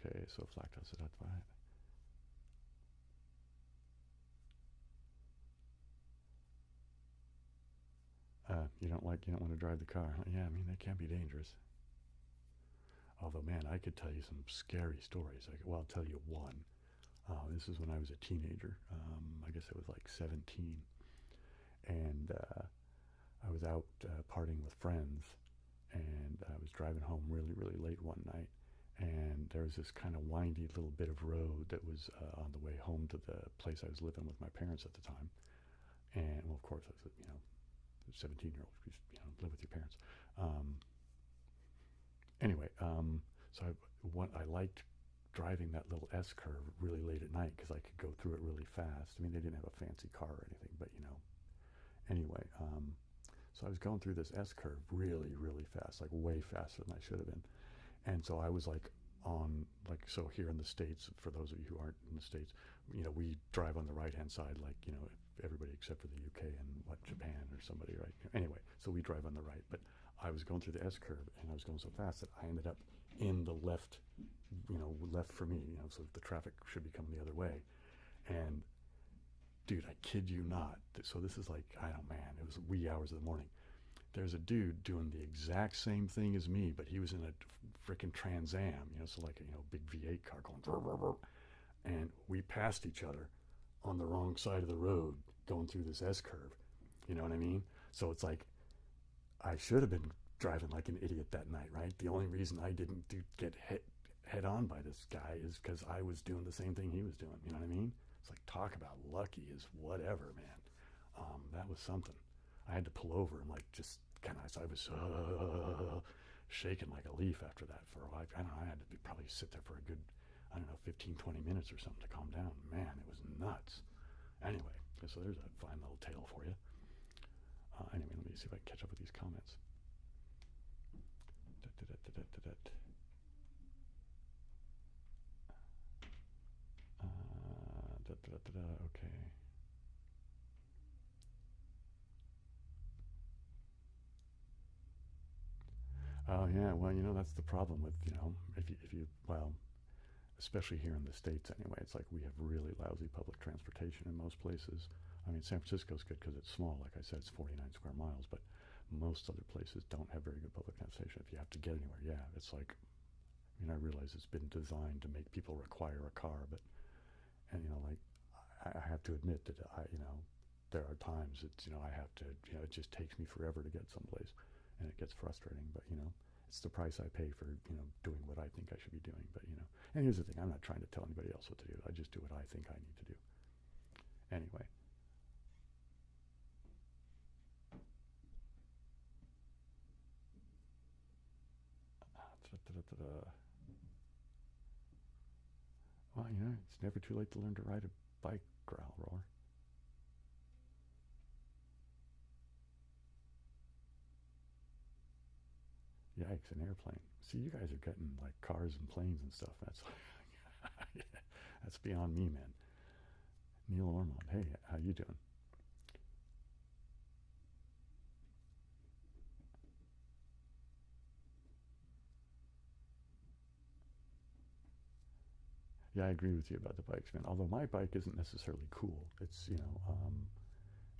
Okay, so Flactos is that right? You don't want to drive the car. Yeah, I mean that can be dangerous. Although, man, I could tell you some scary stories. Well, I'll tell you one. This is when I was a teenager. I guess I was like 17, and I was out partying with friends, and I was driving home really, really late one night, and there was this kind of windy little bit of road that was on the way home to the place I was living with my parents at the time. And well, of course, I was, 17-year-old, live with your parents. Anyway, so I liked driving that little S curve really late at night because I could go through it really fast. I mean, they didn't have a fancy car or anything, but anyway, so I was going through this S curve really, really fast, like way faster than I should have been. And so I was like so here in the States, for those of you who aren't in the States, we drive on the right-hand side, like, everybody except for the UK and Japan or somebody, right? Anyway, so we drive on the right, but I was going through the S curve and I was going so fast that I ended up in the left, left for me, so the traffic should be coming the other way. And dude, I kid you not. So this is like, I don't know, man, it was wee hours of the morning. There's a dude doing the exact same thing as me, but he was in a freaking Trans Am, so like a big V8 car going, brr, brr, brr. And we passed each other on the wrong side of the road going through this S curve. You know what I mean? So it's like, I should have been driving like an idiot that night, right? The only reason I didn't get hit head on by this guy is because I was doing the same thing he was doing. You know what I mean? It's like, talk about lucky is whatever, man. That was something. I had to pull over and like just kind of, so I was shaking like a leaf after that for a while. I don't know, I had to probably sit there for a good, 15, 20 minutes or something to calm down. Man, it was nuts. Anyway, so there's a fine little tale for you. Anyway, let me see if I can catch up with these comments. Oh yeah, well, that's the problem with, if you well, especially here in the States anyway, it's like we have really lousy public transportation in most places. I mean, San Francisco's good because it's small. Like I said, it's 49 square miles, but most other places don't have very good public transportation. If you have to get anywhere, yeah, it's like, I realize it's been designed to make people require a car, but, and, like, I have to admit that there are times it's, I have to, it just takes me forever to get someplace and it gets frustrating, but, it's the price I pay for, doing what I think I should be doing. But, and here's the thing, I'm not trying to tell anybody else what to do. I just do what I think I need to do. Anyway. Well, it's never too late to learn to ride a bike, growl roar. Yikes, an airplane. See, you guys are getting like cars and planes and stuff. That's that's beyond me, man. Neil Ormond, hey, how you doing? Yeah, I agree with you about the bikes, man. Although my bike isn't necessarily cool. It's,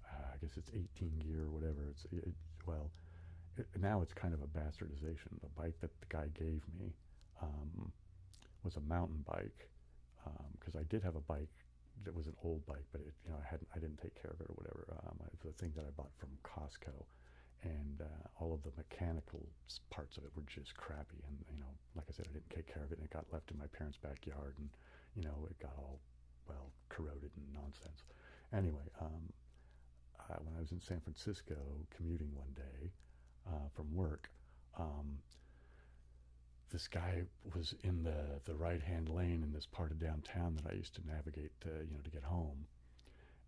I guess it's 18 gear or whatever. Well, now it's kind of a bastardization. The bike that the guy gave me um, was a mountain bike, because I did have a bike that was an old bike, but I didn't take care of it or whatever. The thing that I bought from Costco, and all of the mechanical parts of it were just crappy. And like I said, I didn't take care of it, and it got left in my parents' backyard, and it got all well corroded and nonsense. Anyway, when I was in San Francisco commuting one day from work, um, this guy was in the right hand lane in this part of downtown that I used to navigate to get home,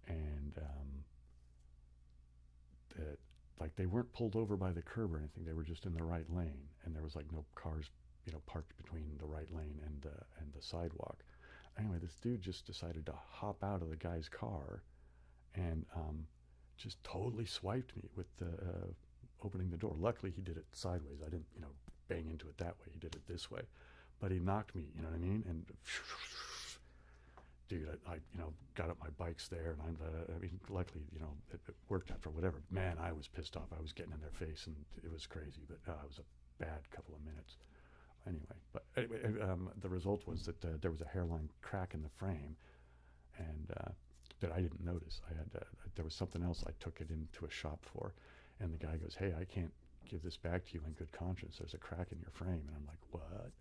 and that like they weren't pulled over by the curb or anything. They were just in the right lane, and there was like no cars parked between the right lane and the sidewalk. Anyway, this dude just decided to hop out of the guy's car and just totally swiped me with the opening the door. Luckily, he did it sideways. I didn't bang into it that way. He did it this way, but he knocked me. You know what I mean? And dude, I got up my bikes there, and I mean, luckily, it worked out for whatever. Man, I was pissed off. I was getting in their face, and it was crazy, but it was a bad couple of minutes. Anyway, the result was that there was a hairline crack in the frame, and that I didn't notice. There was something else I took it into a shop for, and the guy goes, "Hey, I can't give this back to you in good conscience. There's a crack in your frame." And I'm like, "What?"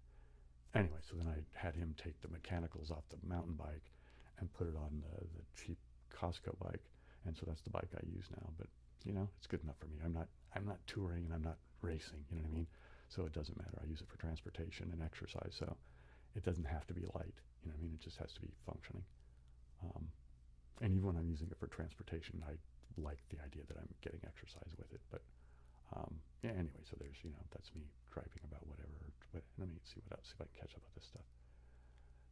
Anyway, so then I had him take the mechanicals off the mountain bike and put it on the cheap Costco bike, and so that's the bike I use now. But it's good enough for me. I'm not touring, and I'm not racing. You know what I mean? So it doesn't matter. I use it for transportation and exercise. So it doesn't have to be light. You know what I mean? It just has to be functioning. And even when I'm using it for transportation, I like the idea that I'm getting exercise with it. But yeah, anyway, so there's, that's me griping about whatever. But let me see what else, see if I can catch up with this stuff.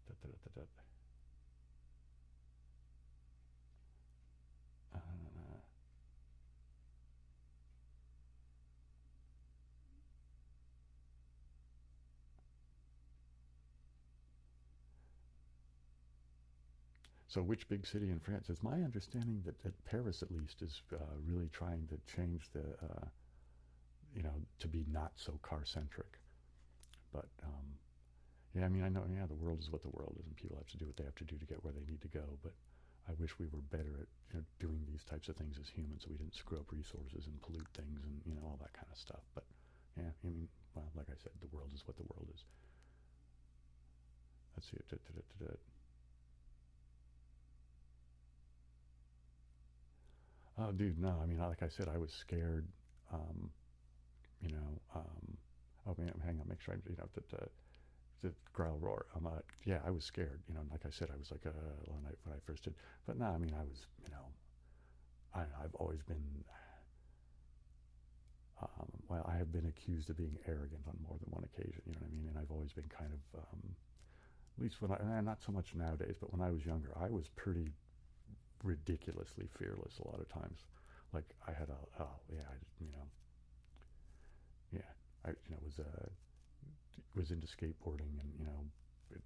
Da, da, da, da, da. Uh, so which big city in France? It's my understanding that Paris, at least, is really trying to change to be not so car-centric. But yeah, I mean, I know, yeah, the world is what the world is, and people have to do what they have to do to get where they need to go. But I wish we were better at doing these types of things as humans, so we didn't screw up resources and pollute things and all that kind of stuff. But yeah, I mean, well, like I said, the world is what the world is. Let's see. Oh, dude, no. I mean, like I said, I was scared. Um, you know, oh man, hang on, make sure I, the growl roar. Yeah, I was scared. Like I said, I was like when I first did. But no, I mean, I was, I've always been. Well, I have been accused of being arrogant on more than one occasion. You know what I mean? And I've always been kind of, at least when not so much nowadays, but when I was younger, I was pretty ridiculously fearless a lot of times. Like I had yeah, yeah, I was into skateboarding and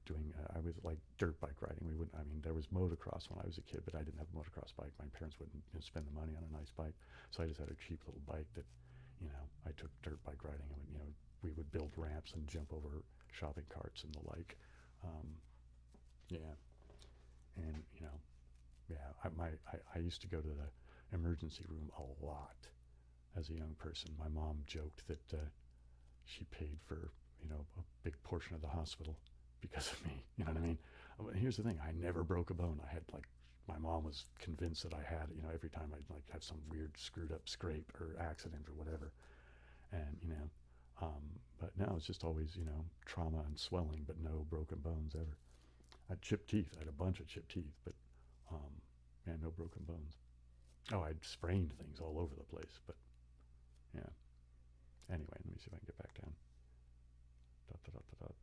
doing. I was like dirt bike riding. We wouldn't. I mean, there was motocross when I was a kid, but I didn't have a motocross bike. My parents wouldn't spend the money on a nice bike, so I just had a cheap little bike that, I took dirt bike riding and we would build ramps and jump over shopping carts and the like. Yeah, and yeah, I used to go to the emergency room a lot as a young person. My mom joked that she paid for a big portion of the hospital because of me. You know what I mean? But here's the thing: I never broke a bone. I had like my mom was convinced that I had. Every time I'd like have some weird screwed up scrape or accident or whatever, and but now it's just always trauma and swelling, but no broken bones ever. I had chipped teeth. I had a bunch of chipped teeth, but yeah, no broken bones. Oh, I'd sprained things all over the place, but yeah. Anyway, let me see if I can get back down. Dot, dot, dot, dot, dot.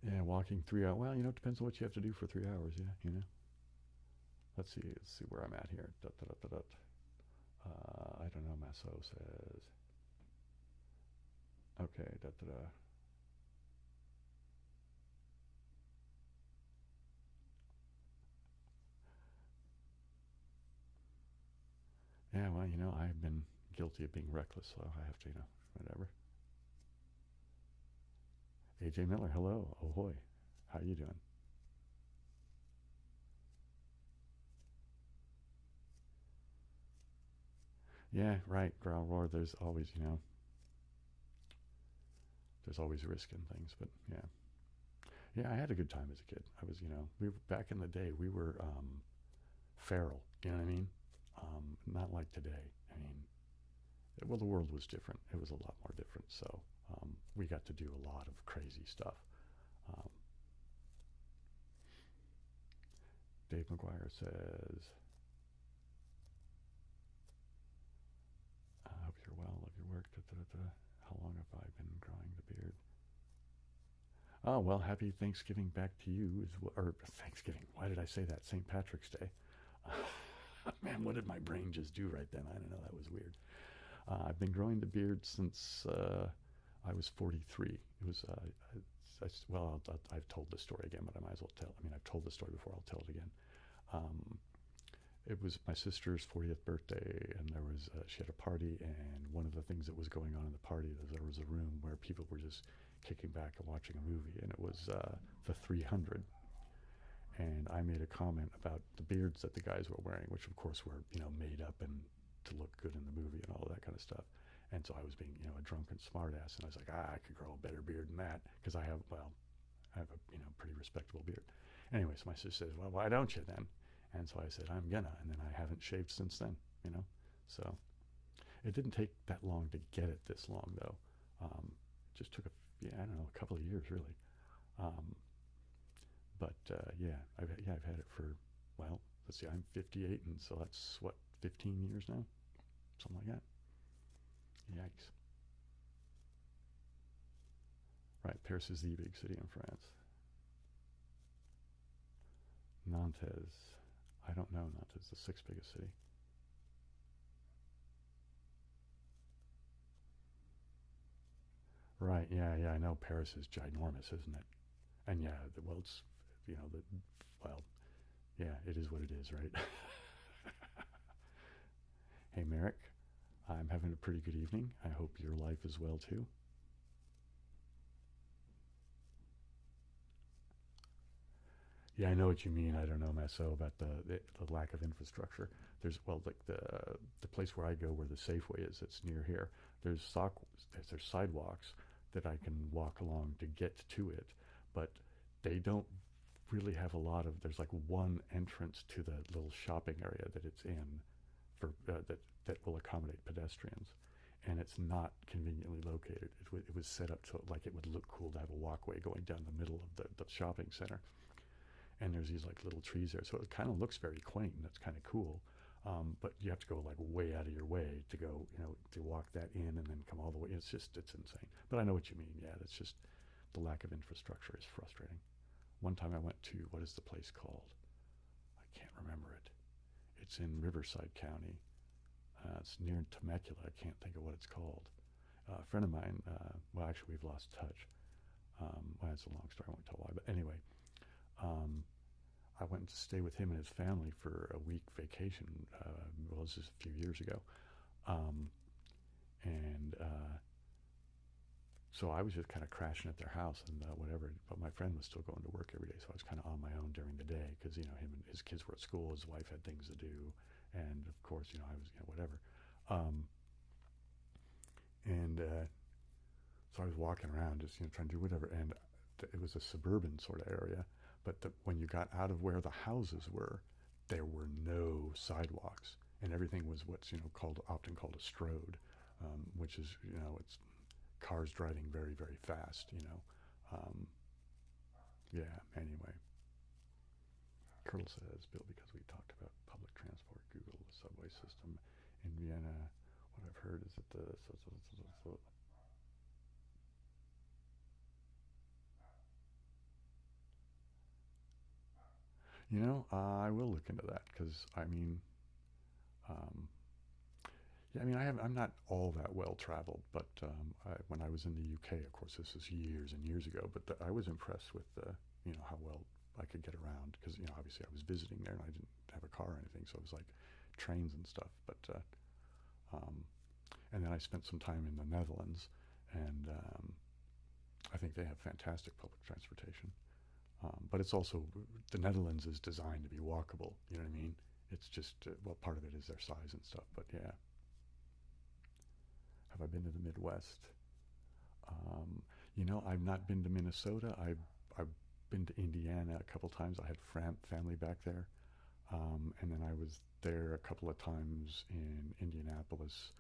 Yeah, walking 3 hours. Well, it depends on what you have to do for 3 hours. Yeah. Let's see where I'm at here. Dot, dot, dot, dot, dot. I don't know. Masso says. Okay. Dot, dot, dot. Yeah, well, I've been guilty of being reckless, so I have to, whatever. AJ Miller, hello, ahoy. How you doing? Yeah, right, growl roar. There's always risk in things, but yeah. Yeah, I had a good time as a kid. I was, we back in the day, we were feral, you know what I mean? Not like today. I mean, well, the world was different. It was a lot more different, so we got to do a lot of crazy stuff. Um, Dave McGuire says, I hope you're well, love your work. Da, da, da, da. How long have I been growing the beard? Oh, well, happy Thanksgiving back to you. Or Thanksgiving, why did I say that? St. Patrick's Day. Man, what did my brain just do right then? I don't know, that was weird. I've been growing the beard since I was 43. It was, well, I've told this story again, but I might as well tell. I mean, I've told this story before, I'll tell it again. It was my sister's 40th birthday, and she had a party, and one of the things that was going on in the party was there was a room where people were just kicking back and watching a movie, and it was the 300. And I made a comment about the beards that the guys were wearing, which of course were, made up and to look good in the movie and all of that kind of stuff. And so I was being, a drunken smartass, and I was like, I could grow a better beard than that, because I have a, pretty respectable beard. Anyway, so my sister says, well, why don't you then? And so I said, I'm gonna, and then I haven't shaved since then, So it didn't take that long to get it this long, though. It just took I don't know, a couple of years, really. But yeah, I've had it for, well, let's see, I'm 58, and so that's what, 15 years now, something like that. Yikes! Right, Paris is the big city in France. Nantes, I don't know. Nantes, the sixth biggest city. Right, yeah, I know Paris is ginormous, isn't it? And yeah, well, it's well, yeah, it is what it is, right? Hey, Merrick, I'm having a pretty good evening. I hope your life is well too. Yeah, I know what you mean. I don't know, Masso, about the lack of infrastructure. There's, well, like the place where I go, where the Safeway is, it's near here. There's sidewalks that I can walk along to get to it, but they don't really have a lot of. There's like one entrance to the little shopping area that it's in, for that will accommodate pedestrians, and it's not conveniently located. It was set up so like it would look cool to have a walkway going down the middle of the shopping center, and there's these like little trees there, so it kind of looks very quaint, and it's kind of cool. But you have to go like way out of your way to go, to walk that in and then come all the way. It's insane. But I know what you mean. Yeah, it's just the lack of infrastructure is frustrating. One time I went to, what is the place called? I can't remember it. It's in Riverside County. It's near Temecula. I can't think of what it's called. A friend of mine, well, actually, we've lost touch. Well, it's a long story. I won't tell why. But anyway, I went to stay with him and his family for a week vacation. Well, this is a few years ago. And so I was just kind of crashing at their house and whatever. But my friend was still going to work every day, so I was kind of on my own during the day because, him and his kids were at school. His wife had things to do. And, of course, I was, whatever. So I was walking around just, trying to do whatever. And it was a suburban sort of area. But when you got out of where the houses were, there were no sidewalks. And everything was what's, often called a strode, which is, it's cars driving very, very fast, yeah, anyway. Curl says, Bill, because we talked about public transport, Google, the subway system in Vienna. What I've heard is that I will look into that because, yeah, I'm not all that well traveled, but when I was in the UK, of course, this is years and years ago, but I was impressed with, how well I could get around because, obviously I was visiting there and I didn't have a car or anything, so it was like trains and stuff, but, and then I spent some time in the Netherlands, and I think they have fantastic public transportation. But it's also, the Netherlands is designed to be walkable, you know what I mean? It's just, well, part of it is their size and stuff, but yeah. Have I been to the Midwest? I've not been to Minnesota. I've been to Indiana a couple times. I had family back there. And then I was there a couple of times in Indianapolis.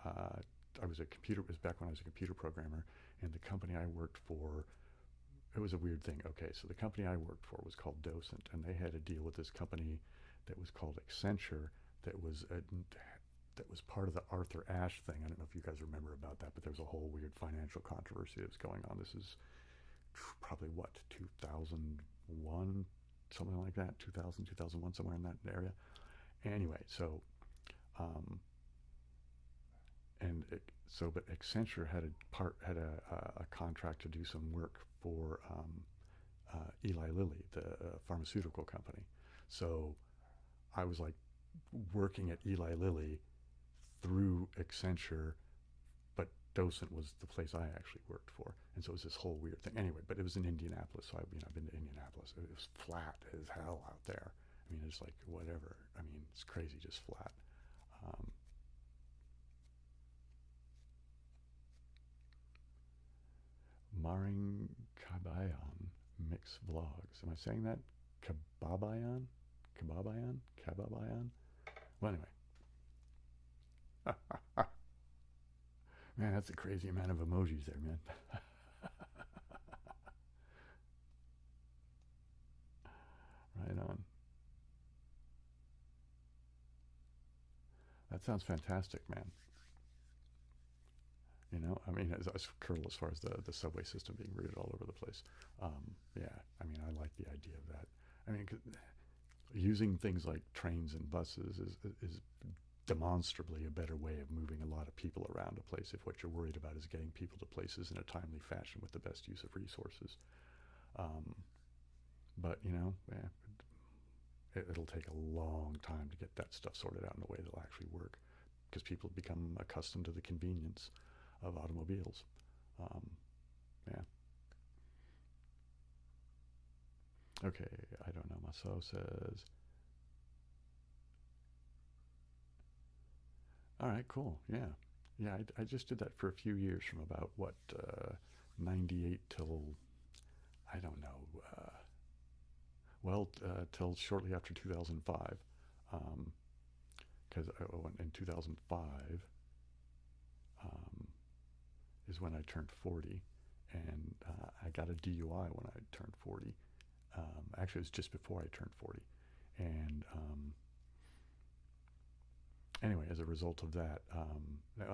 It was back when I was a computer programmer, and the company I worked for, it was a weird thing. Okay, so the company I worked for was called Docent, and they had a deal with this company that was called Accenture that was part of the Arthur Ashe thing. I don't know if you guys remember about that, but there was a whole weird financial controversy that was going on. This is probably, 2001, something like that, 2000, 2001, somewhere in that area. Anyway, so, but Accenture had a contract to do some work for Eli Lilly, the pharmaceutical company. So I was like working at Eli Lilly through Accenture, but Docent was the place I actually worked for, and so it was this whole weird thing. Anyway, but it was in Indianapolis, so I've been to Indianapolis. It was flat as hell out there. It's like whatever. It's crazy, just flat. Maring Kabayan Mix Vlogs. Am I saying that? Kababayan? Kababayan? Kababayan? Well, anyway. Man, that's a crazy amount of emojis there, man. Right on. That sounds fantastic, man. As Curl, as far as the subway system being routed all over the place. Yeah, I like the idea of that. Using things like trains and buses is demonstrably a better way of moving a lot of people around a place if what you're worried about is getting people to places in a timely fashion with the best use of resources. But, it'll take a long time to get that stuff sorted out in a way that'll actually work because people become accustomed to the convenience of automobiles. Yeah. Okay, I don't know. Maso says, all right, cool. Yeah. Yeah, I just did that for a few years from about, 98 till, I don't know, till shortly after 2005. Because in 2005 is when I turned 40, and I got a DUI when I turned 40. Actually, it was just before I turned 40. And Anyway, as a result of that,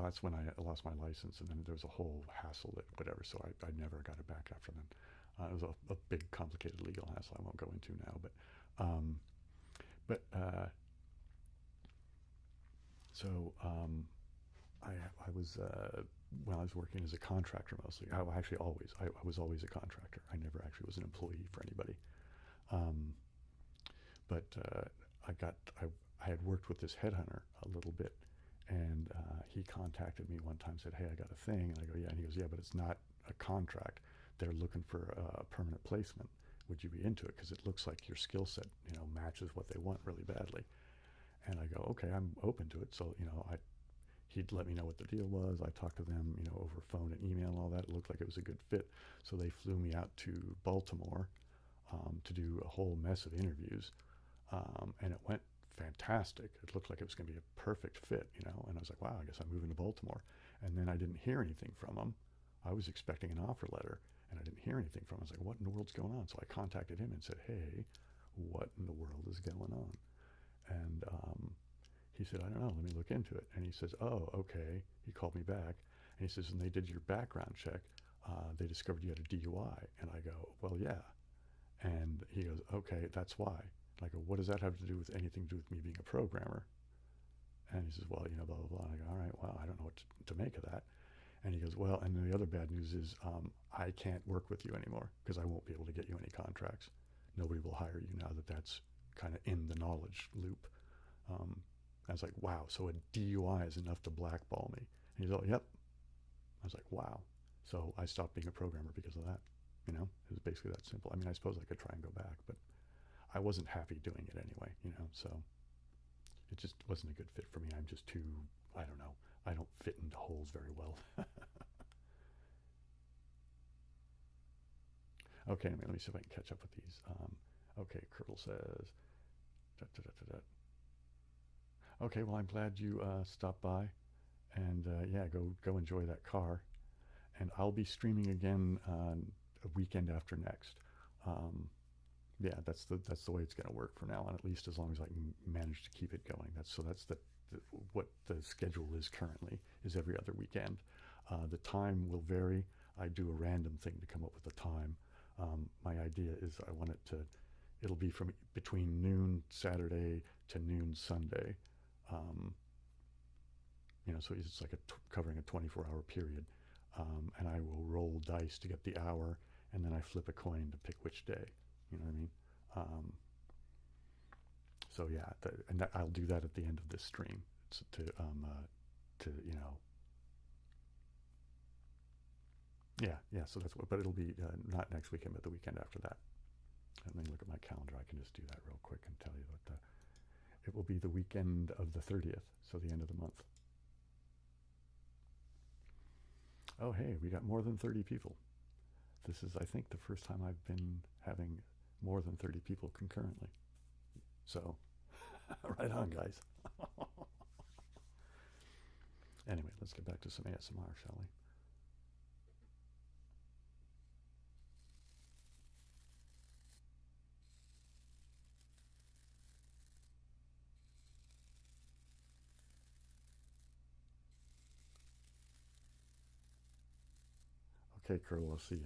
that's when I lost my license, and then there was a whole hassle that whatever. So I never got it back after then. It was a big, complicated legal hassle I won't go into now. Um, but so I was when I was working as a contractor mostly. I was always a contractor. I never actually was an employee for anybody. Um, but I got I had worked with this headhunter a little bit, and he contacted me one time, said, "Hey, I got a thing," and I go, "Yeah," and he goes, "Yeah, but it's not a contract. They're looking for a permanent placement. Would you be into it? Because it looks like your skill set, matches what they want really badly." And I go, "Okay, I'm open to it." So he'd let me know what the deal was. I talked to them, over phone and email and all that. It looked like it was a good fit. So they flew me out to Baltimore to do a whole mess of interviews, and it went fantastic. It looked like it was going to be a perfect fit, and I was like, wow, I guess I'm moving to Baltimore. And then I didn't hear anything from them. I was expecting an offer letter, and I didn't hear anything from him. I was like, what in the world's going on? So I contacted him and said, hey, what in the world is going on? And he said, I don't know, let me look into it. And he says, oh, okay. He called me back, and he says, and they did your background check. They discovered you had a DUI. And I go, well, yeah. And he goes, okay, that's why. And I go, what does that have to do with anything to do with me being a programmer? And he says, well, blah, blah, blah. And I go, all right, well, I don't know what to make of that. And he goes, well, and then the other bad news is I can't work with you anymore because I won't be able to get you any contracts. Nobody will hire you now that that's kind of in the knowledge loop. I was like, wow, so a DUI is enough to blackball me. And he's like, yep. I was like, wow. So I stopped being a programmer because of that. It was basically that simple. I mean, I suppose I could try and go back, but I wasn't happy doing it anyway, so it just wasn't a good fit for me. I'm just too, I don't know, I don't fit into holes very well. Okay, let me see if I can catch up with these. Okay, Curdle says, da, da, da, da, da. Okay, well, I'm glad you stopped by, and yeah, go enjoy that car. And I'll be streaming again a weekend after next. Um, yeah, that's the way it's going to work for now on, at least as long as I can manage to keep it going. That's what the schedule is currently, is every other weekend. The time will vary. I do a random thing to come up with a time. My idea is I want it'll be from between noon Saturday to noon Sunday. Um, so it's like covering a 24-hour period. And I will roll dice to get the hour, and then I flip a coin to pick which day. You know what I mean? So yeah, and I'll do that at the end of this stream to yeah. So that's what, but it'll be not next weekend, but the weekend after that. Let me look at my calendar. I can just do that real quick and tell you what it will be the weekend of the 30th, so the end of the month. Oh, hey, we got more than 30 people. This is, I think, the first time I've been having more than 30 people concurrently. So, right on, guys. Anyway, let's get back to some ASMR, shall we? Okay, Curl, I'll see you.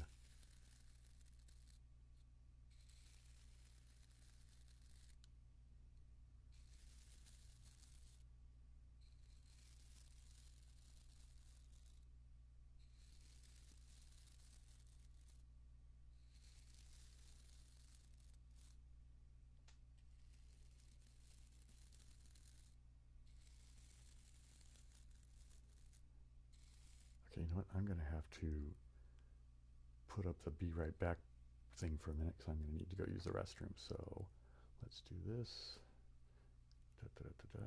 Okay, you know what? I'm going to have to put up the be right back thing for a minute because I'm going to need to go use the restroom. So let's do this. Da, da, da, da.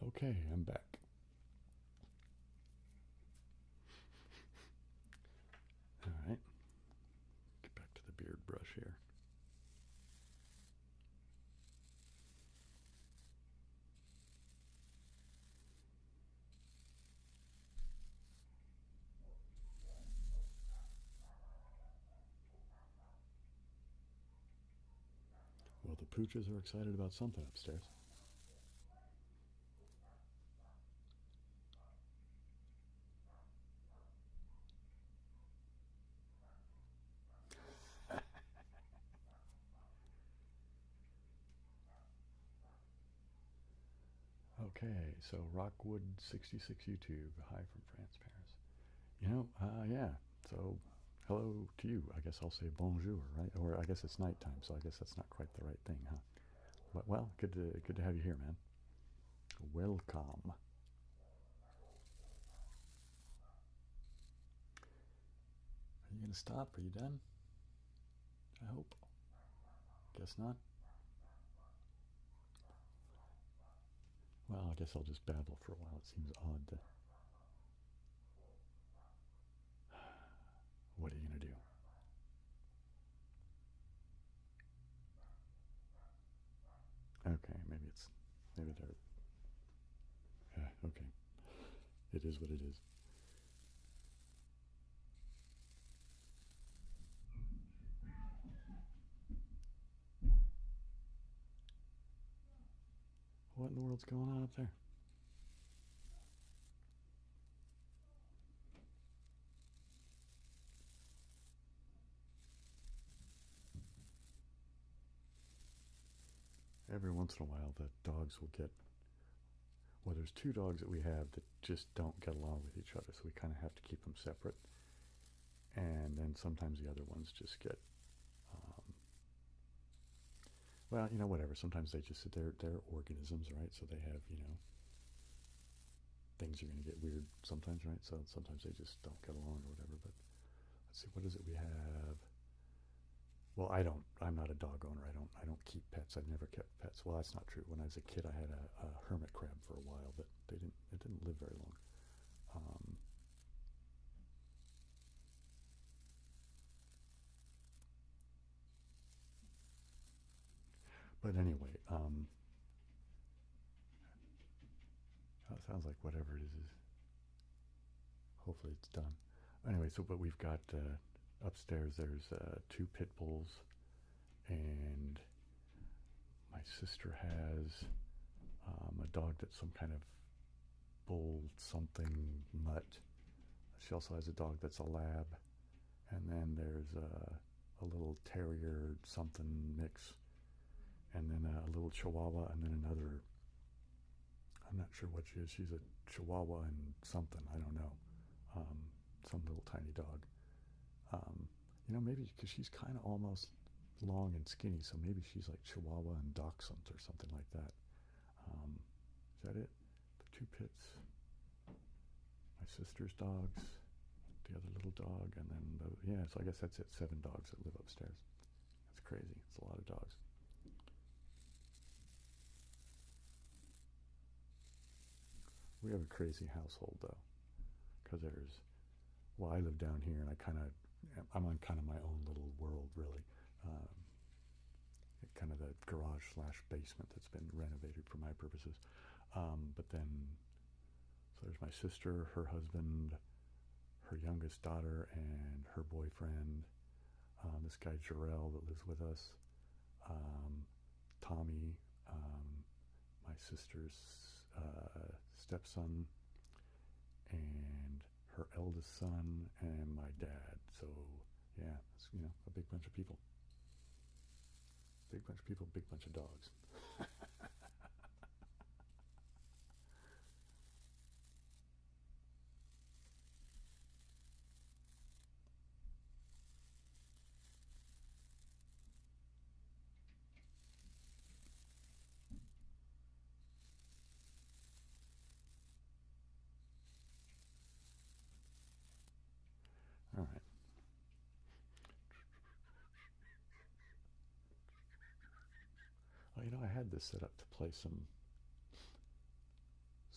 Okay, I'm back. All right, get back to the beard brush here. Well, the pooches are excited about something upstairs. Okay, so Rockwood 66 YouTube, hi from France, Paris. Yeah, so hello to you. I guess I'll say bonjour, right? Or I guess it's nighttime, so I guess that's not quite the right thing, huh? But, well, good to have you here, man. Welcome. Are you gonna stop? Are you done? I hope. Guess not. Well, I guess I'll just babble for a while. It seems odd to. What are you gonna do? Okay, maybe they're. Okay, it is what it is. What in the world's going on up there? Every once in a while, the dogs will get. Well, there's two dogs that we have that just don't get along with each other, so we kind of have to keep them separate. And then sometimes the other ones just get, um, well, whatever. Sometimes they're organisms, right? So they have, things are going to get weird sometimes, right? So sometimes they just don't get along or whatever. But let's see, what is it we have? Well, I'm not a dog owner. I don't keep pets. I've never kept pets. Well, that's not true. When I was a kid, I had a hermit crab for a while, but it didn't live very long. Um, but anyway, it sounds like whatever it is, hopefully it's done. Anyway, but we've got upstairs. There's two pit bulls, and my sister has a dog that's some kind of bull something mutt. She also has a dog that's a lab, and then there's a little terrier something mix, and then a little chihuahua, and then another. I'm not sure what she is. She's a chihuahua and something. I don't know. Some little tiny dog. Maybe because she's kind of almost long and skinny, so maybe she's like Chihuahua and Dachshund or something like that. Is that it? The two pits, my sister's dogs, the other little dog, and then so I guess that's it. 7 dogs that live upstairs. That's crazy. It's a lot of dogs. We have a crazy household though, because I live down here and I'm on kind of my own little world really. Um, Kind of the garage / basement that's been renovated for my purposes. But then, so there's my sister, her husband, her youngest daughter, and her boyfriend. This guy Jarrell that lives with us. Tommy, my sister's stepson, and her eldest son, and my dad. So yeah, it's a big bunch of people. Big bunch of people, big bunch of dogs. All right. Well, I had this set up to play some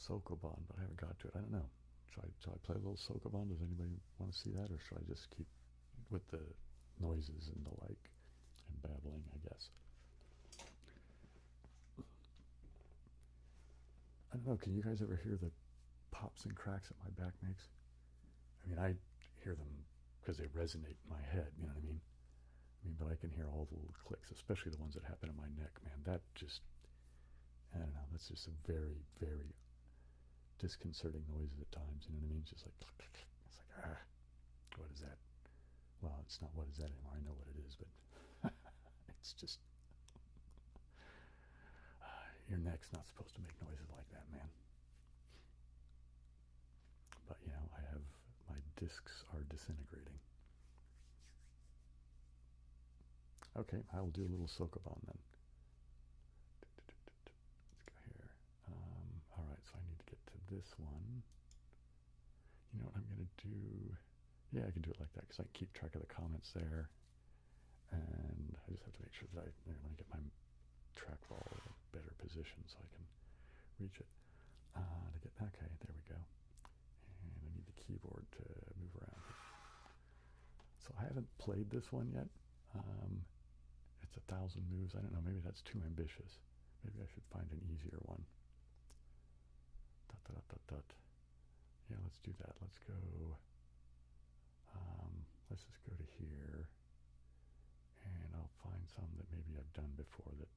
Sokoban, but I haven't got to it. I don't know. Shall I play a little Sokoban? Does anybody want to see that, or should I just keep with the noises and the like and babbling, I guess? I don't know. Can you guys ever hear the pops and cracks that my back makes? I mean, I hear them because they resonate in my head, you know what I mean? But I can hear all the little clicks, especially the ones that happen in my neck, man. That just, I don't know, that's just a very, very disconcerting noise at times, you know what I mean? Just like, it's like, what is that? Well, it's not what is that anymore. I know what it is, but it's just, your neck's not supposed to make noises like that, man. But, you know, my discs are disintegrating. Okay, I will do a little Sokoban then. Let's go here. All right, so I need to get to this one. You know what I'm going to do? Yeah, I can do it like that because I can keep track of the comments there. And I just have to make sure that I want to get my trackball in a better position so I can reach it. Okay, there we go. And I need the keyboard to move around. So I haven't played this one yet. It's 1,000 moves. I don't know, maybe that's too ambitious. Maybe I should find an easier one. Yeah, let's do that. Let's go, let's just go to here, and I'll find some that maybe I've done before that,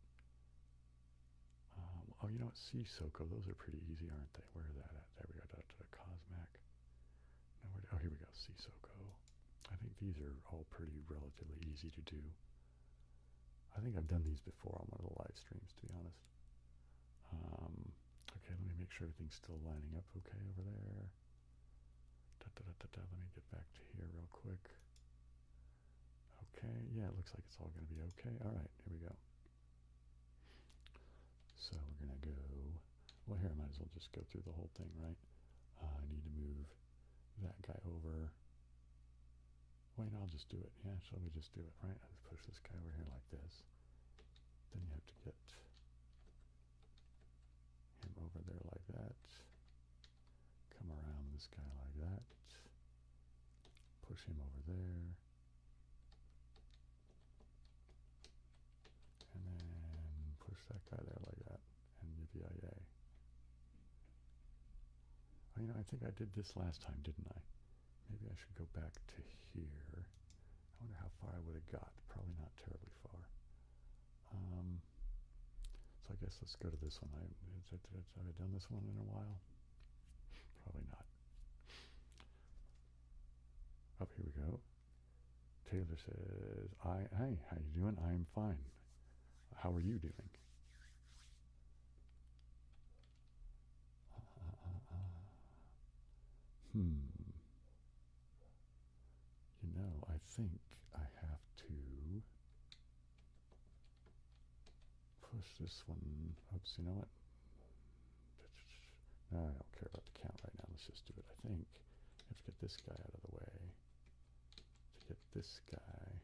oh, you know what, C Soko, those are pretty easy, aren't they? Where is that at? There we go, Cosmac. No, oh, here we go, C Soko. I think these are all pretty relatively easy to do. I think I've done these before on one of the live streams, to be honest. Okay, let me make sure everything's still lining up okay over there. Let me get back to here real quick. Okay, yeah, it looks like it's all going to be okay. All right, here we go. So we're going to go, well, here I might as well just go through the whole thing, right? I need to move that guy over. Wait, I'll just do it. Yeah, shall we just do it, right? I'll just push this guy over here like this. Then you have to get him over there like that. Come around this guy like that. Push him over there. And then push that guy there like that. And yippee-yay. Oh, you know, I think I did this last time, didn't I? Maybe I should go back to here. I wonder how far I would have got. Probably not terribly far. So I guess let's go to this one. Have I done this one in a while? Probably not. Oh, here we go. Taylor says, hey, how you doing? I am fine. How are you doing? You know, I think I have to push this one. Oops, you know what? No, I don't care about the count right now. Let's just do it. I think I have to get this guy out of the way to get this guy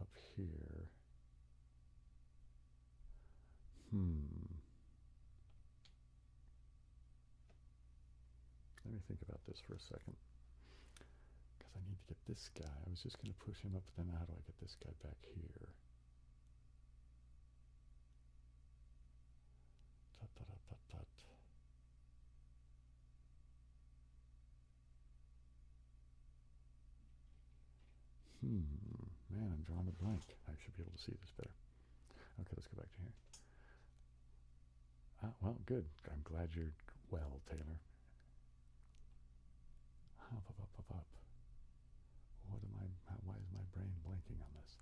up here. Let me think about this for a second. Because I need to get this guy. I was just going to push him up, but then how do I get this guy back here? Man, I'm drawing a blank. I should be able to see this better. Okay, let's go back to here. Well, good. I'm glad you're well, Taylor. Up. Why is my brain blanking on this?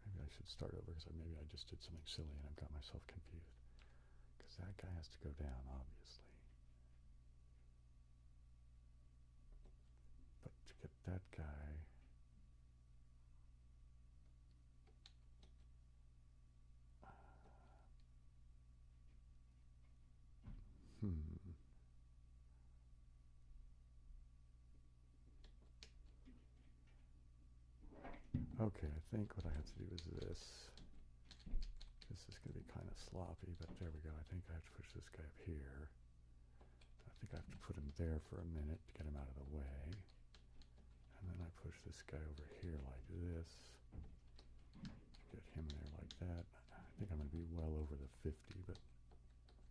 Maybe I should start over because maybe I just did something silly and I've got myself confused. Because that guy has to go down, obviously. But to get that guy... Okay, I think what I have to do is this. This This is going to be kind of sloppy, but there we go. I think I have to push this guy up here. I think I have to put him there for a minute to get him out of the way. And then I push this guy over here like this. Get him there like that. I think I'm going to be well over the 50, but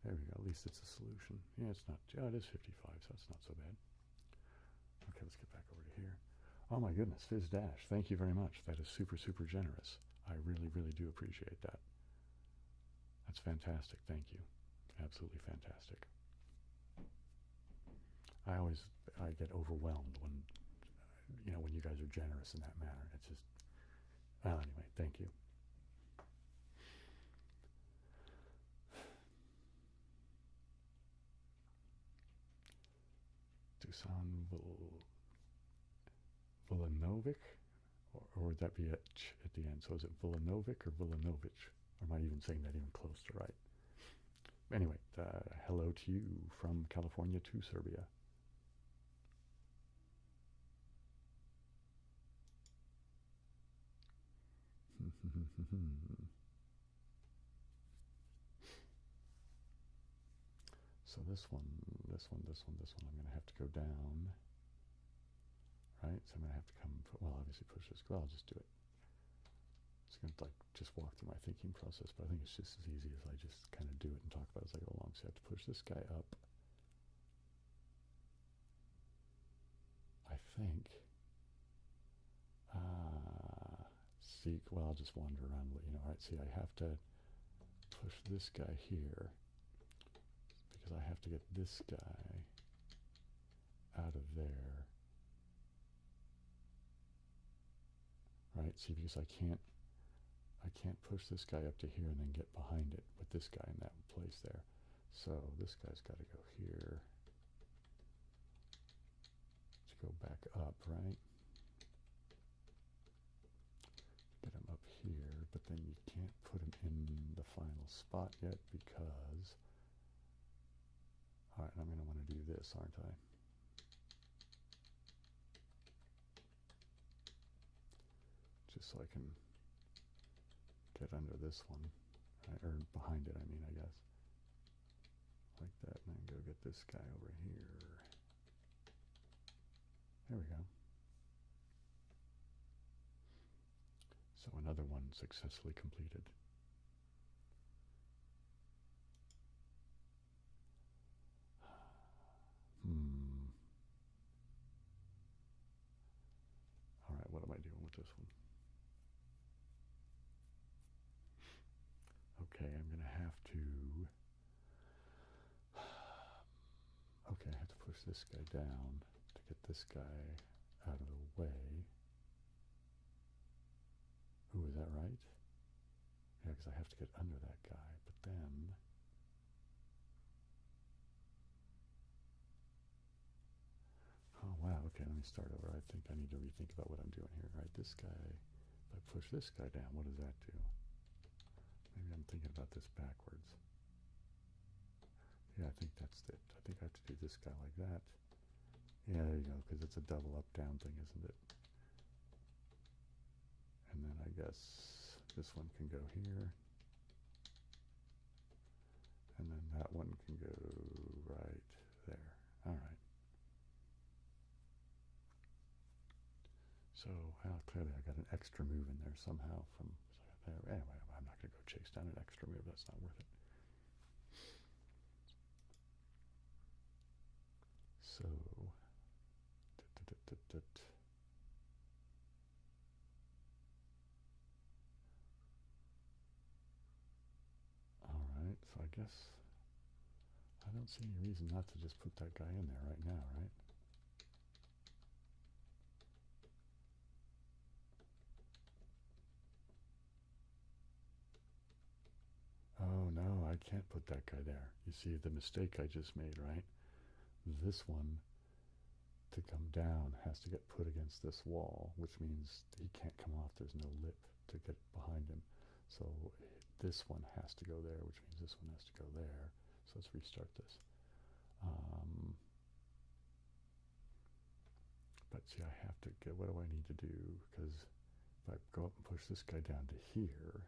there we go. At least it's a solution. Yeah, it's not. Yeah, it is 55, so it's not so bad. Okay, let's get back over to here. Oh my goodness, Fizz Dash. Thank you very much. That is super, super generous. I really, really do appreciate that. That's fantastic. Thank you. Absolutely fantastic. I get overwhelmed when, when you guys are generous in that manner. It's just, well, anyway, thank you. Dusan Vilanovic? Or would that be a ch at the end? So is it Vilanovic or Vilanovich? Or am I even saying that even close to right? Anyway, hello to you from California to Serbia. So this one, I'm going to have to go down. Right? So I'm going to have to come, well, obviously push this. Well, I'll just do it. It's going to just walk through my thinking process, but I think it's just as easy as I just kind of do it and talk about it as I go along. So I have to push this guy up. I think. See, well, I'll just wander around, all right, see, I have to push this guy here because I have to get this guy out of there. Right, see, because I can't push this guy up to here and then get behind it with this guy in that place there. So this guy's got to go here to go back up, right? Get him up here, but then you can't put him in the final spot yet because, all right, I'm going to want to do this, aren't I? Just so I can get under this one, right? Or behind it, I mean, I guess. Like that, and then go get this guy over here. There we go. So another one successfully completed. All right, what am I doing with this one? Okay, I'm going to have to... Okay, I have to push this guy down to get this guy out of the way. Ooh, is that right? Yeah, because I have to get under that guy, but then... Oh, wow, okay, let me start over. I think I need to rethink about what I'm doing here. All right, this guy, if I push this guy down, what does that do? Maybe I'm thinking about this backwards. Yeah, I think that's it. I think I have to do this guy like that. Yeah, there you go, because it's a double up-down thing, isn't it? And then I guess this one can go here. And then that one can go right there. All right. So clearly I got an extra move in there somehow from there. Anyway, I'm not going to go chase down an extra move. That's not worth it. So, all right. So I guess I don't see any reason not to just put that guy in there right now, right? Oh no, I can't put that guy there. You see the mistake I just made, right? This one, to come down, has to get put against this wall, which means he can't come off. There's no lip to get behind him. So this one has to go there, which means this one has to go there. So let's restart this. But see, I have to get, what do I need to do? Because if I go up and push this guy down to here,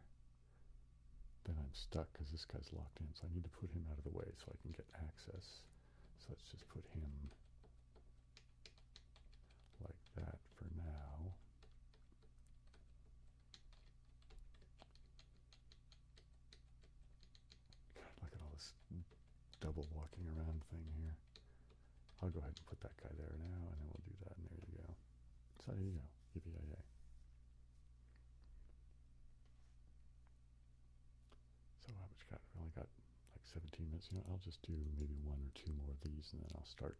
then I'm stuck because this guy's locked in. So I need to put him out of the way so I can get access. So let's just put him like that for now. God, look at all this double walking around thing here. I'll go ahead and put that guy there now, and then we'll do that, and there you go. So there you go. Yippee-yay. So how much got? We only got like 17 minutes. You know, I'll just do maybe 1 or 2 more of these, and then I'll start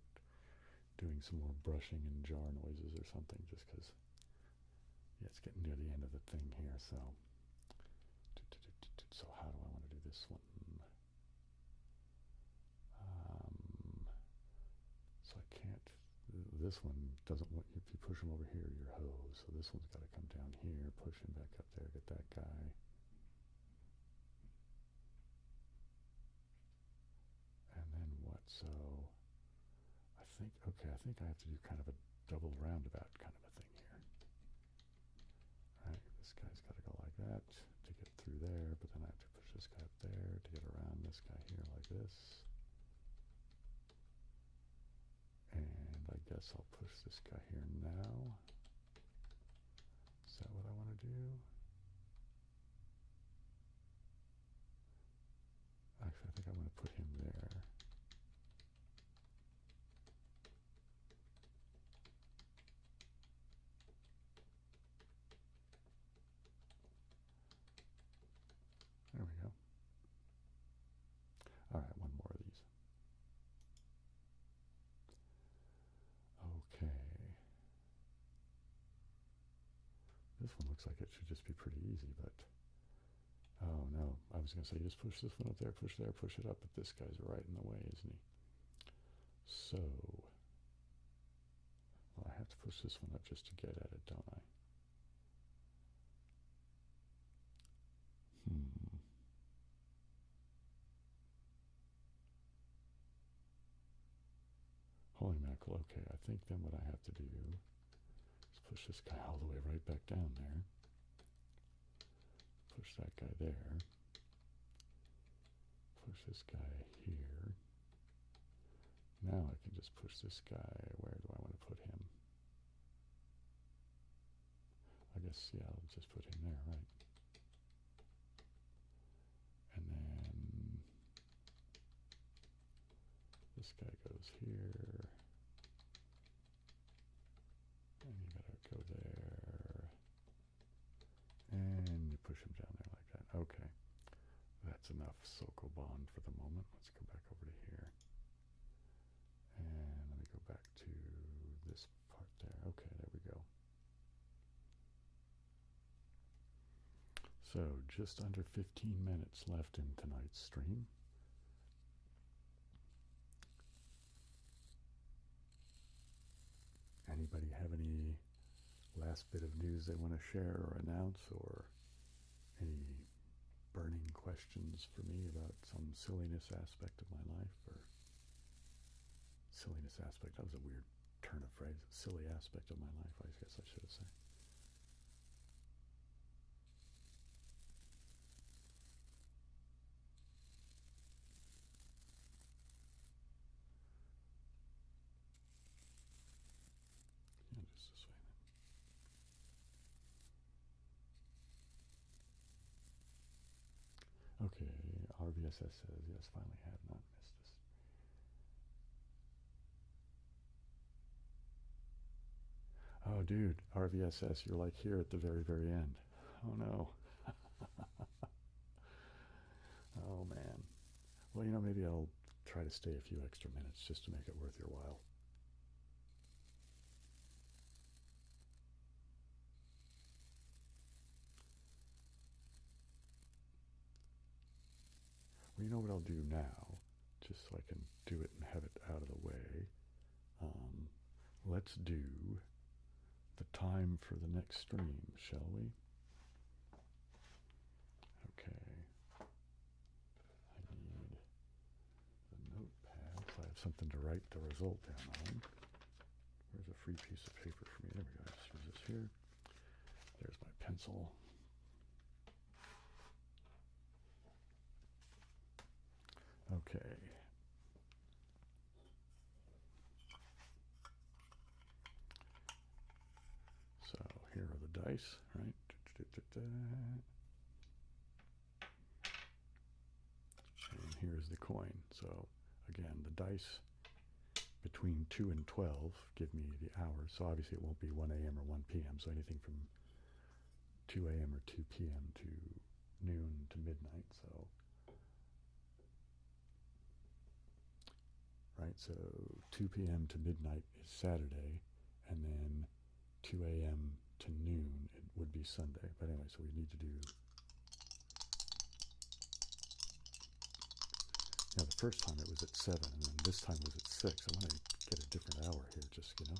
doing some more brushing and jar noises or something, just because, yeah, it's getting near the end of the thing here. So, so how do I want to do this one? So I can't. This one doesn't want. If you push him over here, you're hosed. So this one's got to come down here, push him back up there, get that guy. And then what? So I think, okay, I think I have to do kind of a double roundabout kind of a thing here. All right, this guy's got to go like that to get through there, but then I have to push this guy up there to get around this guy here like this. And I guess I'll push this guy here now. Is that what I want to do? Actually, I think I want to put him there. There we go. All right, one more of these. Okay. This one looks like it should just be pretty easy, but oh no, I was going to say just push this one up there, push there, push it up, but this guy's right in the way, isn't he? So, well, I have to push this one up just to get at it, don't I? Holy mackerel, okay, I think then what I have to do is push this guy all the way right back down there. Push that guy there. Push this guy here. Now I can just push this guy. Where do I want to put him? I guess, yeah, I'll just put him there, right? And then this guy goes here. And you gotta go there. And you push him down there like that. Okay. That's enough Sokobon for the moment. Let's go back over to here. And let me go back to this part there. Okay, there we go. So just under 15 minutes left in tonight's stream. Anybody have any last bit of news they want to share or announce, or any burning questions for me about some silliness aspect of my life, or silliness aspect, that was a weird turn of phrase, silly aspect of my life, I guess I should have said. Yeah, just this way then. Okay, RVSS says, yes, finally have not missed this. Oh, dude, RVSS, you're like here at the very, very end. Oh, no. Oh, man. Well, you know, maybe I'll try to stay a few extra minutes just to make it worth your while. Well, you know what I'll do now, just so I can do it and have it out of the way. Let's do the time for the next stream, shall we? Okay. I need the notepad, so I have something to write the result down on. Where's a free piece of paper for me? There we go. I just use this here. There's my pencil. Okay. So here are the dice, right? And here's the coin. So again, the dice between 2 and 12 give me the hours. So obviously it won't be 1 a.m. or 1 p.m. So anything from 2 a.m. or 2 p.m. to noon to midnight. So, right, so 2 p.m. to midnight is Saturday, and then 2 a.m. to noon it would be Sunday. But anyway, so we need to do, you know, the first time it was at 7, and then this time was at 6. I want to get a different hour here, just, you know,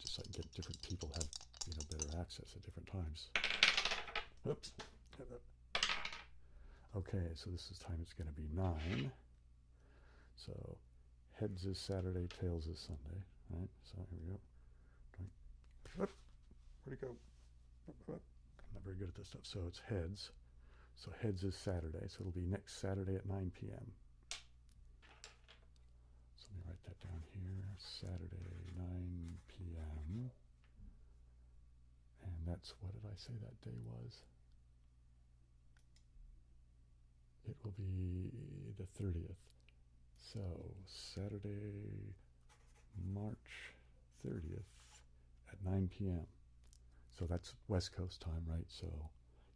just so I can get different people have, you know, better access at different times. Oops. Okay, so this is time it's going to be 9. So heads is Saturday, tails is Sunday, right? So here we go. Where'd it go? I'm not very good at this stuff. So it's heads. So heads is Saturday. So it'll be next Saturday at 9 p.m. So let me write that down here. Saturday, 9 p.m. And that's, what did I say that day was? It will be the 30th. So Saturday, March 30th at 9 p.m. So that's West Coast time, right? So,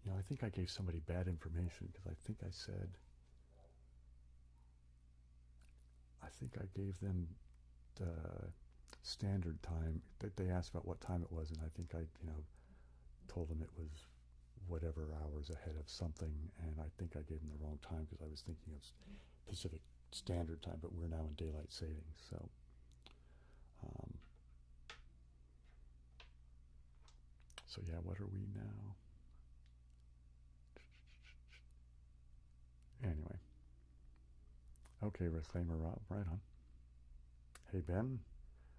you know, I think I gave somebody bad information because I think I said, I think I gave them the standard time. They asked about what time it was, and I think I, you know, told them it was whatever hours ahead of something, and I think I gave them the wrong time because I was thinking of Pacific Standard Time, but we're now in daylight savings. So, so yeah, what are we now? Anyway, okay, Reclaimer Rob, right on. Hey Ben,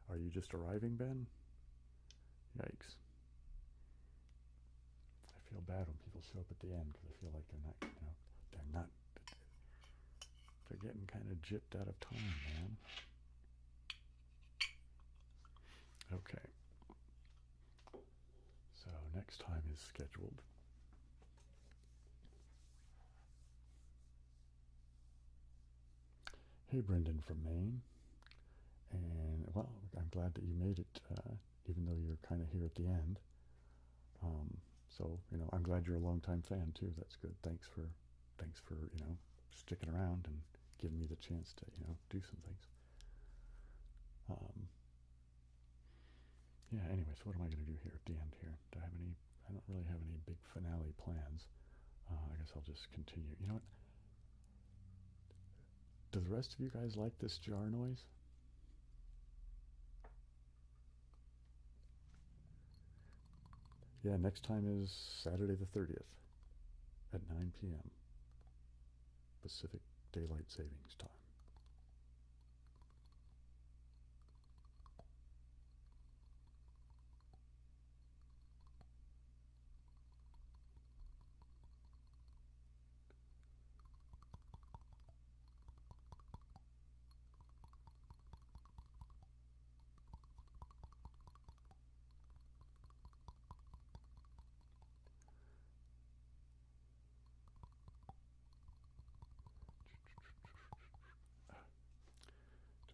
are you just arriving, Ben? Yikes. I feel bad when people show up at the end because I feel like they're not, you know, they're getting kind of gypped out of time, man. Okay. So next time is scheduled. Hey Brendan from Maine. And well, I'm glad that you made it, even though you're kind of here at the end. So, you know, I'm glad you're a longtime fan too. That's good. Thanks for, you know, sticking around and giving me the chance to, you know, do some things. Yeah, anyway, so what am I going to do here at the end here? Do I have any, I don't really have any big finale plans. I guess I'll just continue. You know what? Do the rest of you guys like this jar noise? Yeah, next time is Saturday the 30th at 9 p.m. Pacific Daylight Savings Time.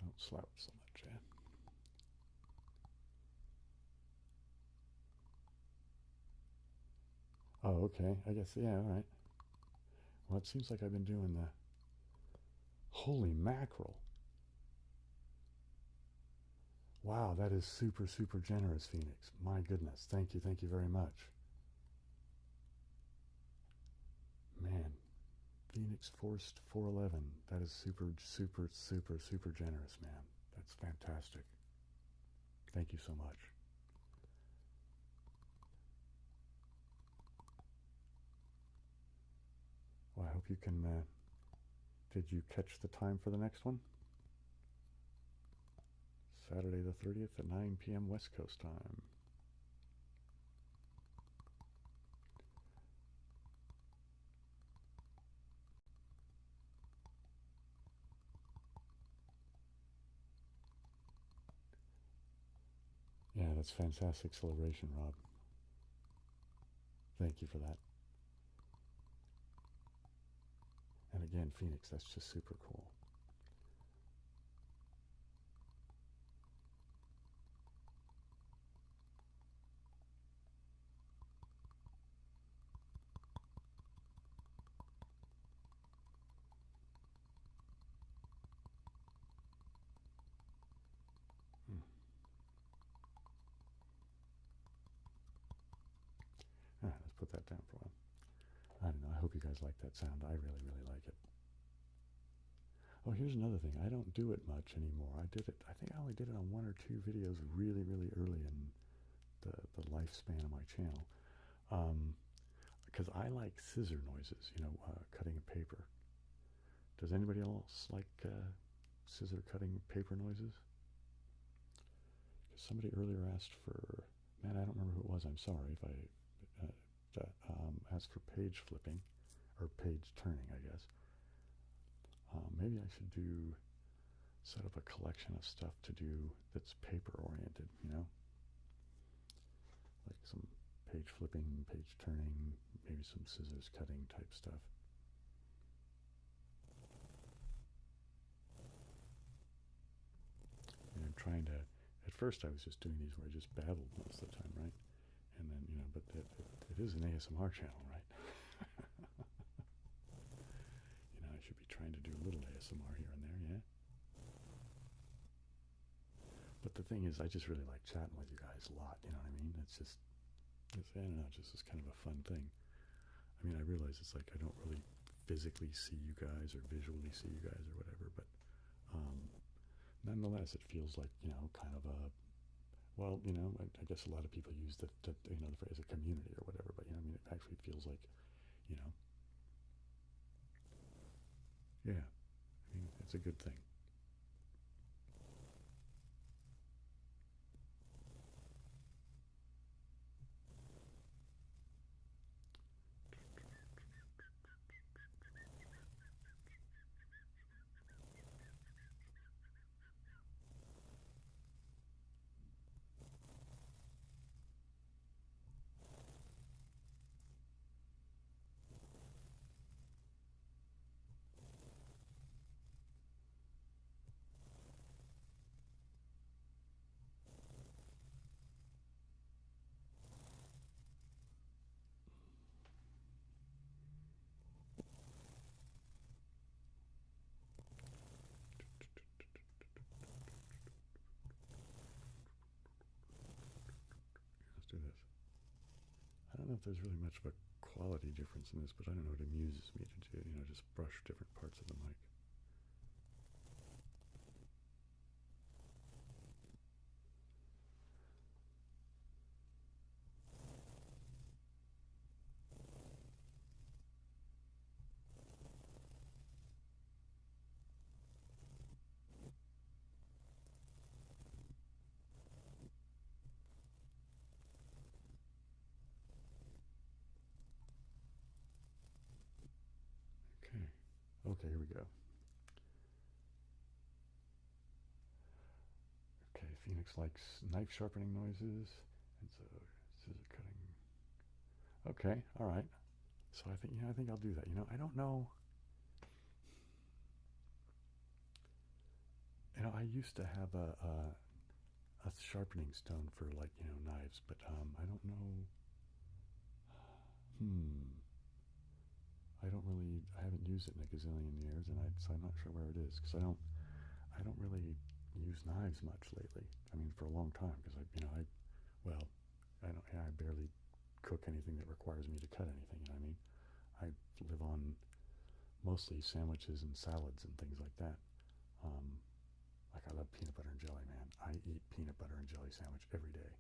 Don't slouch so much, eh? Oh, okay. I guess, yeah, all right. Well, it seems like I've been doing the holy mackerel. Wow, that is super, super generous, Phoenix. My goodness. Thank you very much. Man, Phoenix Forced 411. That is super, super, super, super generous, man. That's fantastic. Thank you so much. Well, I hope you can, did you catch the time for the next one? Saturday the 30th at 9 p.m. West Coast time. that's fantastic acceleration, Rob. Thank you for that. And again, Phoenix, that's just super cool. All right, let's put that down for a while. I don't know. I hope you guys like that sound. I really, really like it. Oh, here's another thing. I don't do it much anymore. I think I only did it on 1 or 2 videos really, really early in the lifespan of my channel. Because I like scissor noises, cutting a paper. Does anybody else like scissor cutting paper noises? Somebody earlier asked for, man, I don't remember who it was. I'm sorry if I asked for page flipping, or page turning, I guess. Maybe I should set up a collection of stuff to do that's paper oriented, like some page flipping, page turning, maybe some scissors cutting type stuff. And I'm trying to, at first I was just doing these where I just babbled most of the time, right? And then, but it is an ASMR channel, right? I should be trying to do a little ASMR here and there, yeah? But the thing is, I just really like chatting with you guys a lot, you know what I mean? I don't know, just is kind of a fun thing. I mean, I realize it's like I don't really physically see you guys or visually see you guys or whatever, but nonetheless, it feels like, kind of a, well, I guess a lot of people use the phrase a community or whatever, but, I mean, it actually feels like, yeah, I mean, it's a good thing. Let's do this. I don't know if there's really much of a quality difference in this, but I don't know, it amuses me to do, just brush different parts of the mic. Okay, here we go. Okay, Phoenix likes knife sharpening noises, and so scissor cutting. Okay, all right. So I think I'll do that. I don't know. I used to have a sharpening stone for knives, but I don't know. I haven't used it in a gazillion years, so I'm not sure where it is, because I don't really use knives much lately. I mean, for a long time, because I barely cook anything that requires me to cut anything. You know what I mean? I live on mostly sandwiches and salads and things like that. Like I love peanut butter and jelly, man. I eat peanut butter and jelly sandwich every day.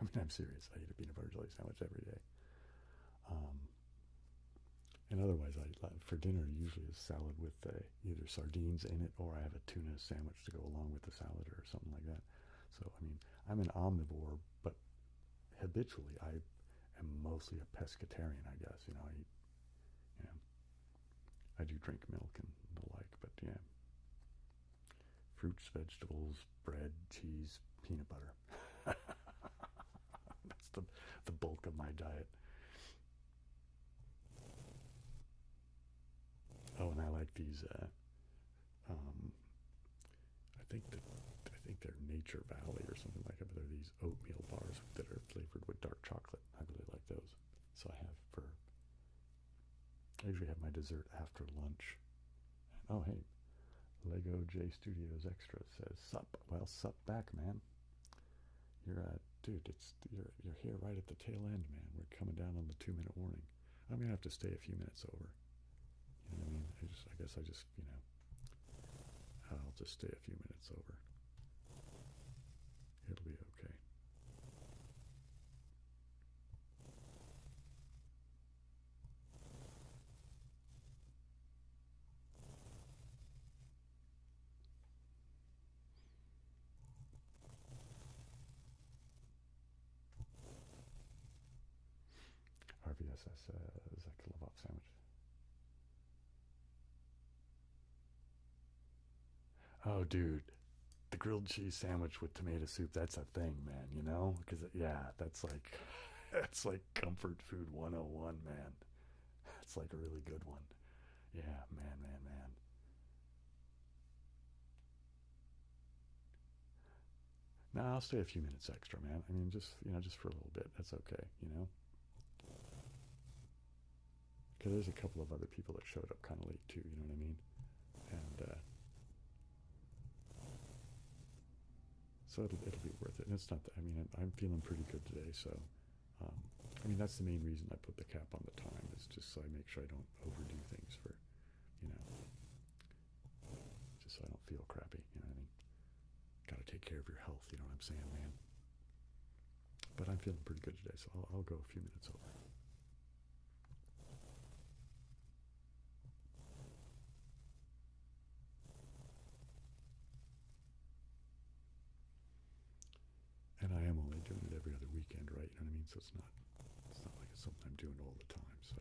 I mean, I'm serious. I eat a peanut butter and jelly sandwich every day. And otherwise, for dinner, usually a salad with either sardines in it, or I have a tuna sandwich to go along with the salad or something like that. So, I mean, I'm an omnivore, but habitually, I am mostly a pescatarian, I guess. I do drink milk and the like, but yeah. Fruits, vegetables, bread, cheese, peanut butter. That's the bulk of my diet. Oh, and I like these. Um, I think they're Nature Valley or something like that. But they're these oatmeal bars that are flavored with dark chocolate. I really like those. So I usually have my dessert after lunch. And, oh hey, Lego J Studios Extra says sup. Well, sup back, man. Dude, you're here right at the tail end, man. We're coming down on the 2-minute warning. I'm gonna have to stay a few minutes over. You know what I mean? I guess I just, I'll just stay a few minutes over. It'll be okay. RVSS says I could love off sandwich. Oh, dude, the grilled cheese sandwich with tomato soup, that's a thing, man, you know? Because, yeah, that's like comfort food 101, man. That's like a really good one. Yeah, man. No, I'll stay a few minutes extra, man. I mean, just for a little bit. That's okay, you know? Because there's a couple of other people that showed up kind of late, too, you know what I mean? And, so it'll be worth it. And it's not that, I mean, I'm feeling pretty good today, so, I mean, that's the main reason I put the cap on the time, is just so I make sure I don't overdo things for, you know, just so I don't feel crappy, you know what I mean? Gotta take care of your health, you know what I'm saying, man? But I'm feeling pretty good today, so I'll go a few minutes over. And I am only doing it every other weekend, right? You know what I mean? So it's not like it's something I'm doing all the time, so.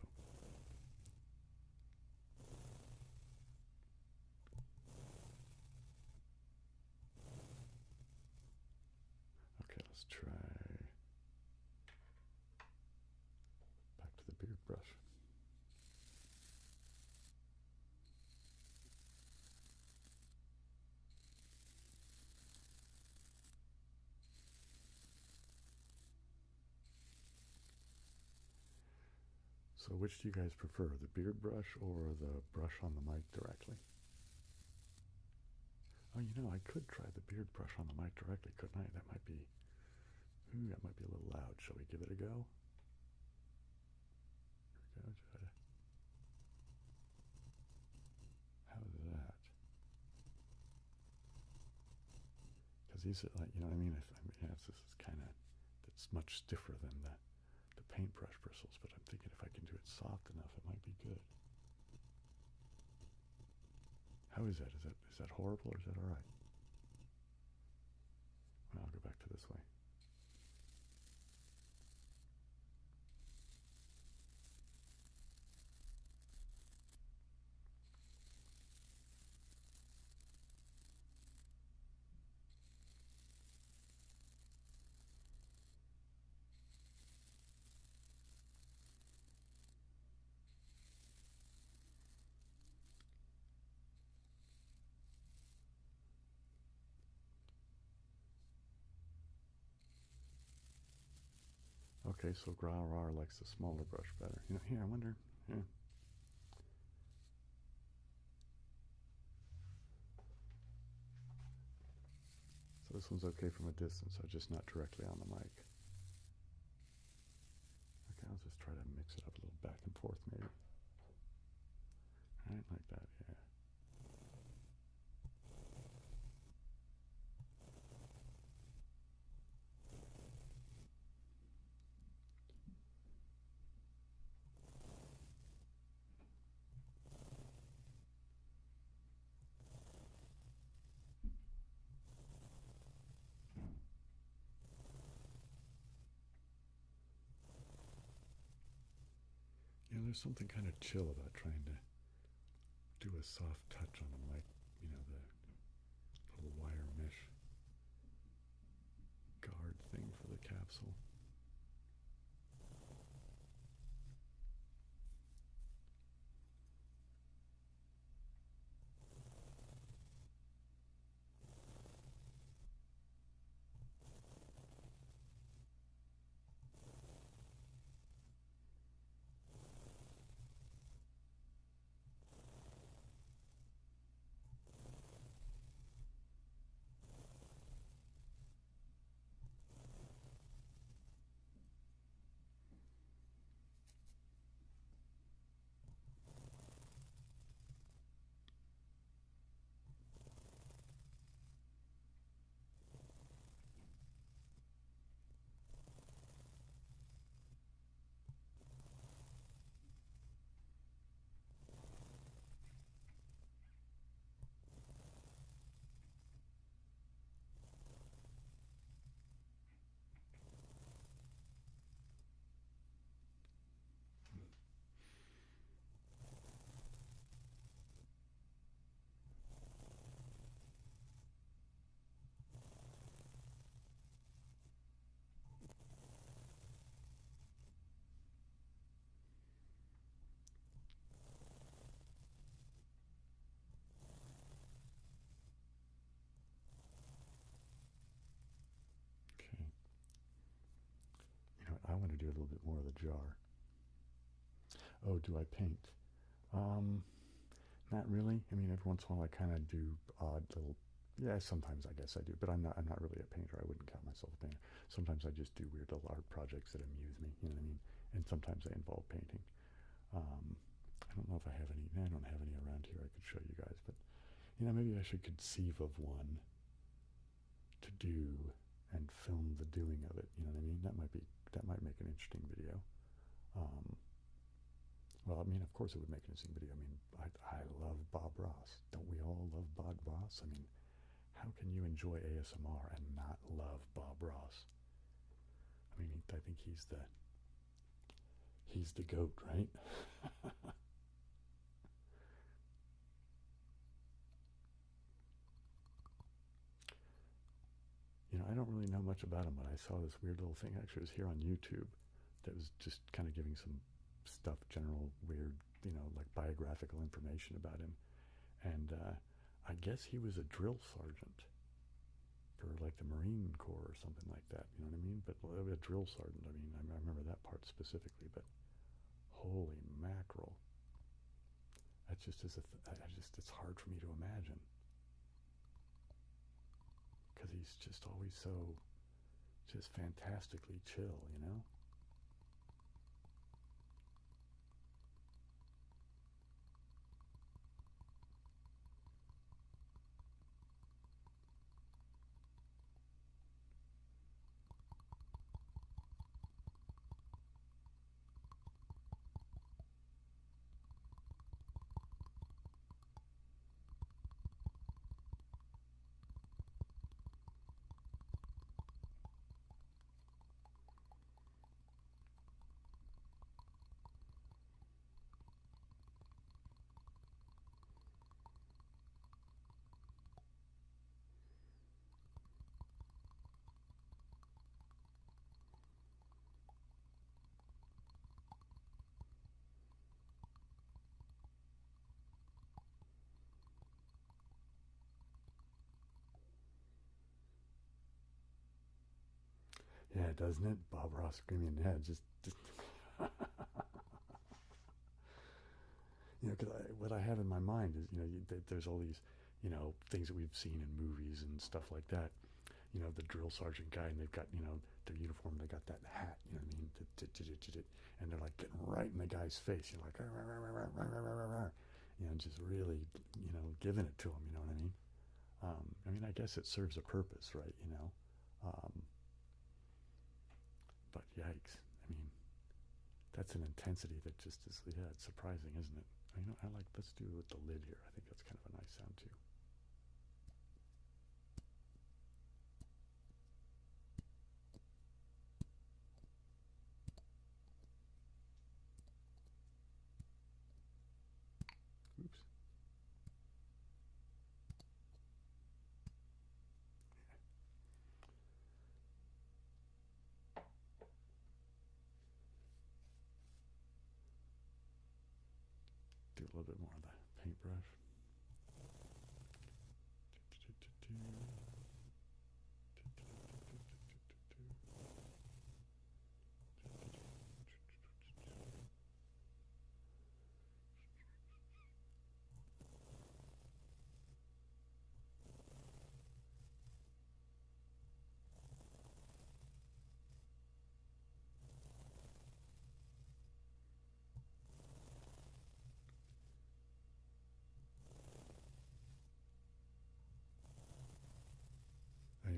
Okay, let's try back to the beard brush. So which do you guys prefer, the beard brush or the brush on the mic directly? Oh, you know, I could try the beard brush on the mic directly, couldn't I? That might be a little loud. Shall we give it a go? Here we go. How's that? Because these are like, you know what I mean? This is kind of, it's much stiffer than the paintbrush bristles, but I'm thinking if I can do it soft enough, it might be good. How is that? Is that horrible or is that all right? Well, I'll go back to this way. Okay, so Graurar likes the smaller brush better. You know, here, I wonder, yeah. So this one's okay from a distance, so just not directly on the mic. Okay, I'll just try to mix it up a little back and forth maybe. Right, like that, yeah. You know, there's something kind of chill about trying to do a soft touch on the mic, you know, the little wire mesh guard thing capsule. Okay. You know what? I want to do a little bit more of the jar. Oh, do I paint? Not really. I mean, every once in a while I kind of do odd little. Yeah, sometimes I guess I do, but I'm not really a painter. I wouldn't count myself a painter. Sometimes I just do weird little art projects that amuse me. You know what I mean? And sometimes they involve painting. I don't know if I have any. I don't have any around here I could show you guys, but you know, maybe I should conceive of one to do and film the doing of it. You know what I mean? That might make an interesting video. Well, I mean, of course it would make an interesting video. I mean, I love Bob Ross. Don't we all love Bob Ross? I mean, how can you enjoy ASMR and not love Bob Ross? I mean, I think he's the GOAT, right? You know, I don't really know much about him, but I saw this weird little thing. Actually, it was here on YouTube that was just kind of giving some stuff, general weird, you know, like biographical information about him. And I guess he was a drill sergeant for like the Marine Corps or something like that. You know what I mean? But a drill sergeant. I mean, I remember that part specifically. But holy mackerel, that's just it's hard for me to imagine because he's just always so just fantastically chill, you know. Yeah, doesn't it? Bob Ross screaming, yeah, just you know, because what I have in my mind is, you know, there's all these, you know, things that we've seen in movies and stuff like that. You know, the drill sergeant guy, and they've got, you know, their uniform, they got that hat, you know what I mean? And they're like getting right in the guy's face. You're like, you know, just really, you know, giving it to him, you know what I mean? I mean, I guess it serves a purpose, right, you know? Um, but yikes. I mean, that's an intensity that just is, yeah, it's surprising, isn't it? You know, I like, let's do it with the lid here. I think that's kind of a nice sound too. Oops. a little bit more of the paintbrush.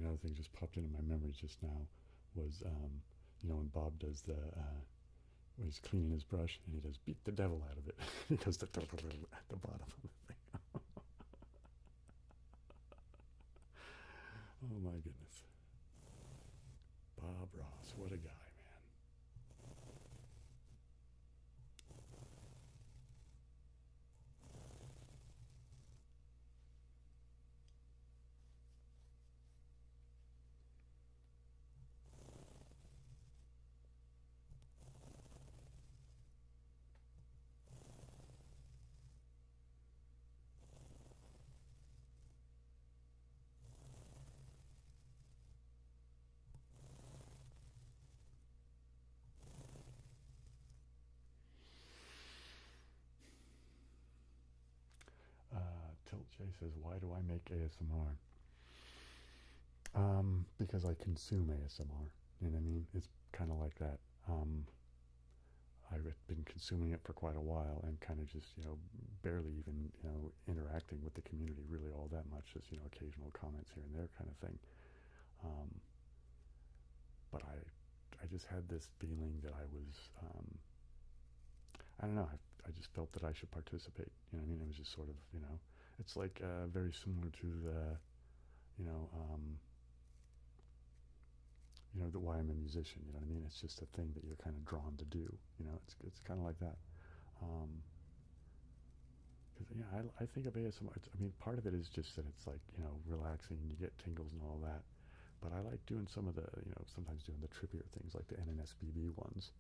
Another thing just popped into my memory just now was, you know, when Bob does the, when he's cleaning his brush and he does beat the devil out of it. He does the at the bottom of the thing. Oh my goodness. Bob Ross, what a guy, man. Tilt J says, why do I make ASMR? Because I consume ASMR. You know what I mean? It's kind of like that. I've been consuming it for quite a while and kind of just, you know, barely even, you know, interacting with the community really all that much. Just, you know, occasional comments here and there kind of thing. But I just had this feeling that I was, I don't know, I just felt that I should participate. You know what I mean? It was just sort of, you know, it's like very similar to the, you know, the why I'm a musician. You know what I mean? It's just a thing that you're kind of drawn to do. You know, it's kind of like that. Because yeah, I think of ASMR. I mean, part of it is just that it's like, you know, relaxing. You get tingles and all that. But I like doing some of the, you know, sometimes doing the trippier things like the NNSBB ones.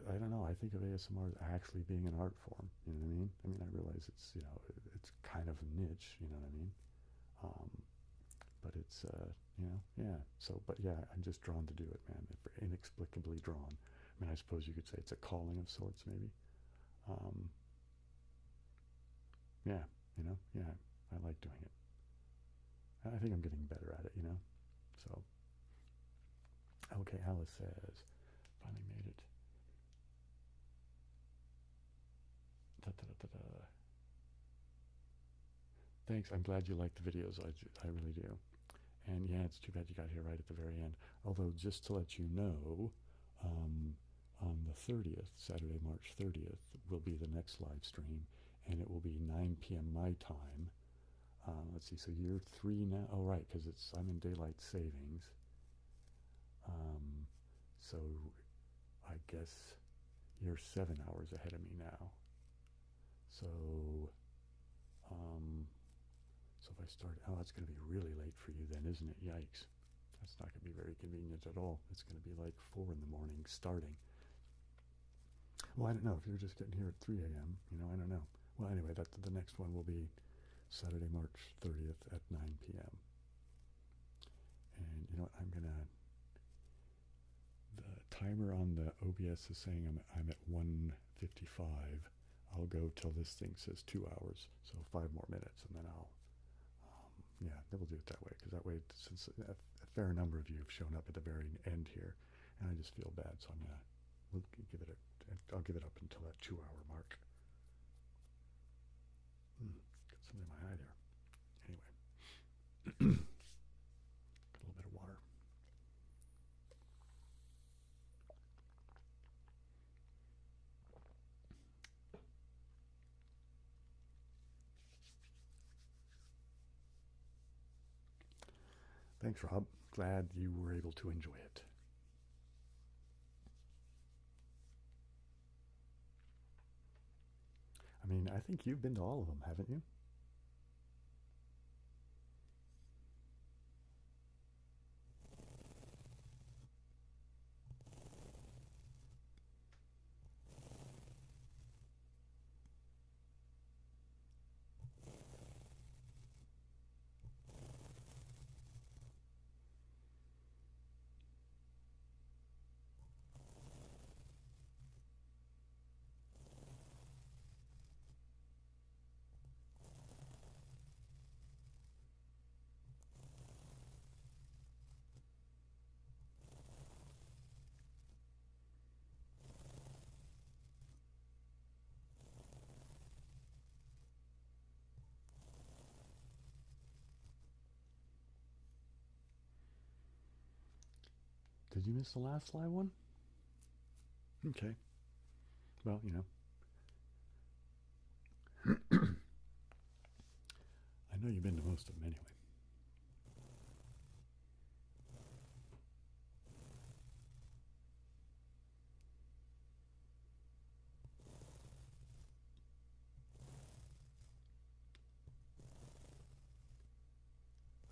I don't know. I think of ASMR as actually being an art form. You know what I mean? I mean, I realize it's, you know, it's kind of niche. You know what I mean? But it's, you know, yeah. So, but yeah, I'm just drawn to do it, man. Inexplicably drawn. I mean, I suppose you could say it's a calling of sorts, maybe. Yeah, you know, yeah, I like doing it. I think I'm getting better at it, you know. So, okay, Alice says, finally made it. Da, da, da, da, da. Thanks. I'm glad you like the videos. I really do. And yeah, it's too bad you got here right at the very end. Although, just to let you know, on the 30th, Saturday, March 30th, will be the next live stream, and it will be 9 p.m. my time. Let's see, so you're 3 now. Oh, right, because I'm in daylight savings. So I guess you're 7 hours ahead of me now. So, so if I start, oh, it's going to be really late for you then, isn't it? Yikes. That's not going to be very convenient at all. It's going to be like 4 in the morning starting. Well, I don't know. If you're just getting here at 3 a.m., you know, I don't know. Well, anyway, the next one will be Saturday, March 30th at 9 p.m. And you know what? The timer on the OBS is saying I'm at 1:55. I'll go till this thing says 2 hours, so 5 more minutes, and then I'll, yeah, then we'll do it that way, because that way, since a fair number of you have shown up at the very end here, and I just feel bad, so I'll give it up until that 2-hour mark. Got something in my eye there. Anyway, got a little bit of water. Thanks, Rob. Glad you were able to enjoy it. I mean, I think you've been to all of them, haven't you? Did you miss the last live one? Okay. Well, you know. I know you've been to most of them anyway.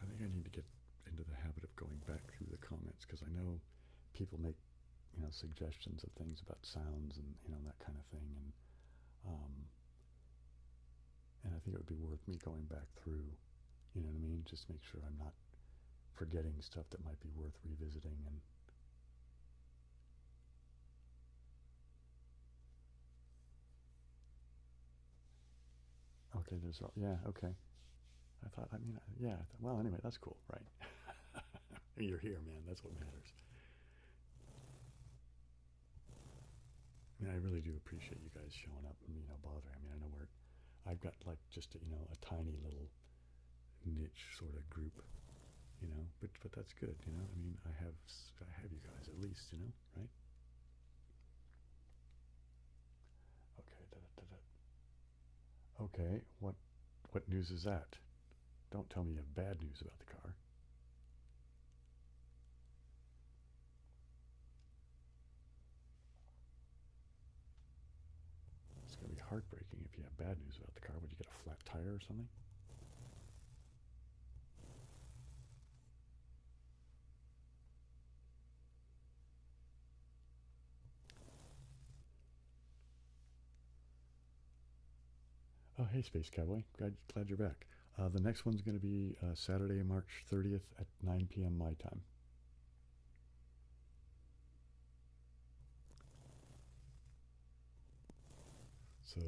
I think I need to get into the habit of going back through the comments because I know people make, suggestions of things about sounds and, that kind of thing. And I think it would be worth me going back through, you know what I mean? Just make sure I'm not forgetting stuff that might be worth revisiting. And okay, yeah, okay. I thought, yeah, well, anyway, that's cool, right? You're here, man. That's what matters. I really do appreciate you guys showing up and, bothering. I know I've got like just, a tiny little niche sort of group, but that's good, I have you guys at least, right? Okay, okay, what news is that? Don't tell me you have bad news about the car. It's going to be heartbreaking if you have bad news about the car. Would you get a flat tire or something? Oh, hey, Space Cowboy. Glad you're back. The next one's going to be Saturday, March 30th at 9 p.m. my time. So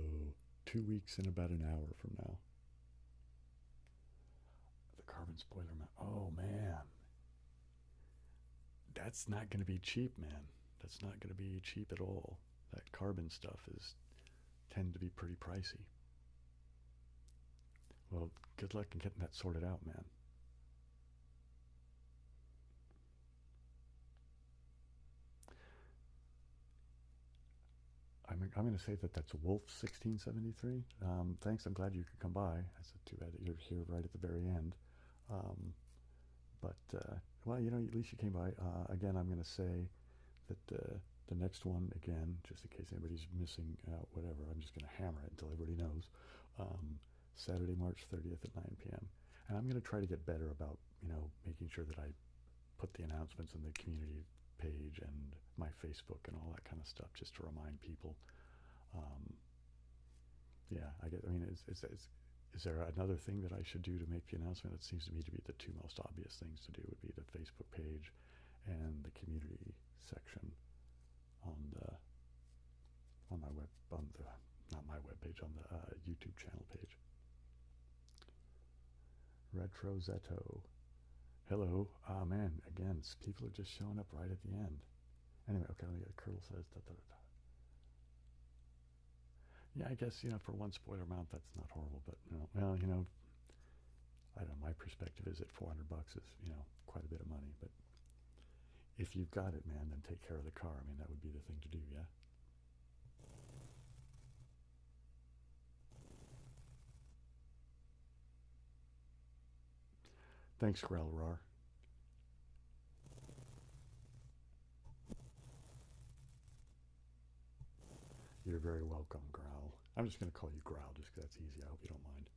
2 weeks and about an hour from now. The carbon spoiler mount. Oh, man. That's not going to be cheap, man. That's not going to be cheap at all. That carbon stuff tend to be pretty pricey. Well, good luck in getting that sorted out, man. I'm going to say that's Wolf 1673. Thanks. I'm glad you could come by. It's too bad that you're here right at the very end. Well, at least you came by. Again, I'm going to say that the next one, again, just in case anybody's missing out, whatever, I'm just going to hammer it until everybody knows. Saturday, March 30th at 9 p.m. And I'm going to try to get better about, making sure that I put the announcements in the community page and my Facebook and all that kind of stuff just to remind people. Yeah, is there another thing that I should do to make the announcement? It seems to me to be the two most obvious things to do would be the Facebook page and the community section on my web, not my web page, on the YouTube channel page. Retro Zetto. Hello. Ah, man, again, people are just showing up right at the end. Anyway, okay, let me get Curdle says. Yeah, I guess, for one spoiler mount, that's not horrible, but, well, I don't know, my perspective is that $400 is, quite a bit of money, but if you've got it, man, then take care of the car. That would be the thing to do, yeah? Thanks, Growlrar. You're very welcome, Growl. I'm just going to call you Growl just because that's easy. I hope you don't mind.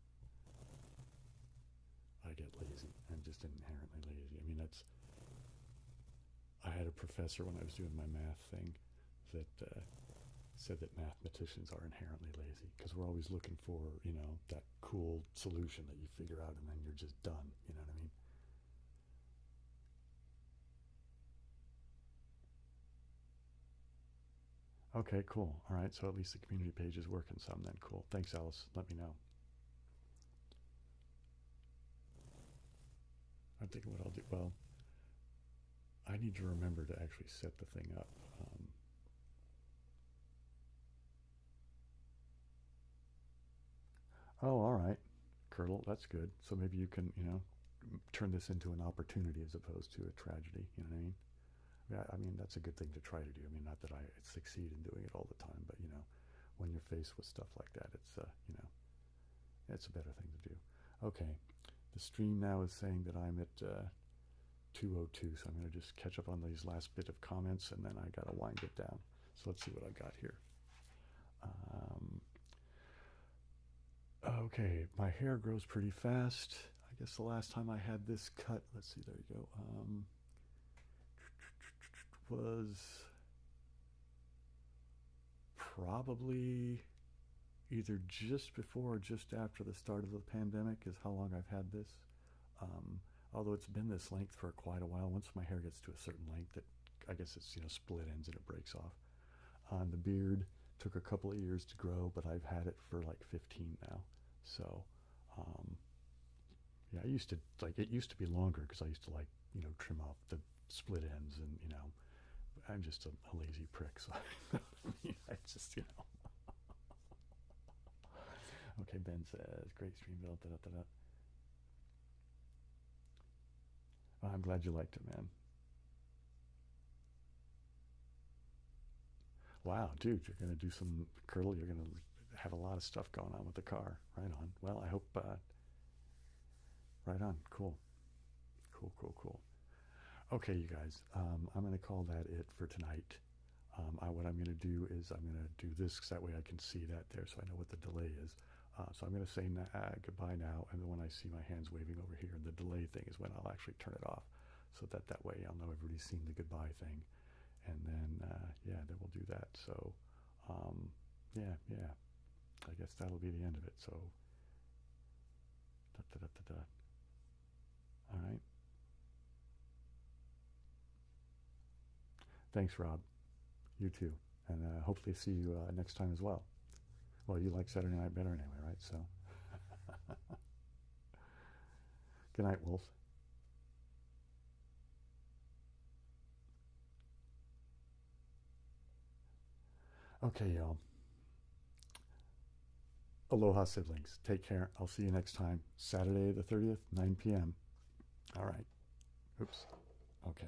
I get lazy. I'm just inherently lazy. I had a professor when I was doing my math thing that said that mathematicians are inherently lazy because we're always looking for, that cool solution that you figure out and then you're just done. You know what I mean? Okay, cool. All right, so at least the community page is working some then. Cool. Thanks, Alice. Let me know. I'm thinking what I'll do. Well, I need to remember to actually set the thing up. Oh, all right, Curdle, that's good. So maybe you can, turn this into an opportunity as opposed to a tragedy. You know what I mean? Yeah, I mean, that's a good thing to try to do. I mean, not that I succeed in doing it all the time, but you know, when you're faced with stuff like that, it's you know, it's a better thing to do. Okay, the stream now is saying that I'm at 2:02, so I'm going to just catch up on these last bit of comments, and then I got to wind it down. So let's see what I got here. Okay, my hair grows pretty fast. I guess the last time I had this cut, let's see, there you go, was probably either just before or just after the start of the pandemic is how long I've had this. Although it's been this length for quite a while. Once my hair gets to a certain length, I guess it's, you know, split ends and it breaks off. The beard took a couple of years to grow, but I've had it for like 15 now. So, yeah, it used to be longer because I used to, like, you know, trim off the split ends, and, you know, I'm just a lazy prick. So, I mean, I just, you know. Okay, Ben says, great stream, Bill. Da, da, da, da. Oh, I'm glad you liked it, man. Wow, dude, you're going to do some curl. You're going to have a lot of stuff going on with the car. Right on. Well, I hope, right on. Cool. Cool, cool, cool. Okay, you guys, I'm going to call that it for tonight. What I'm going to do is I'm going to do this because that way I can see that there so I know what the delay is. So I'm going to say goodbye now, and then when I see my hands waving over here, and the delay thing is when I'll actually turn it off, so that way I'll know everybody's seen the goodbye thing. And then, yeah, then we'll do that. So, yeah, I guess that'll be the end of it. So, da, da, da, da, da. All right. Thanks, Rob. You too. And hopefully see you next time as well. Well, you like Saturday night better anyway, right? So, good night, Wolf. Okay, y'all. Aloha, siblings. Take care. I'll see you next time. Saturday the 30th, 9 p.m. All right. Oops. Okay.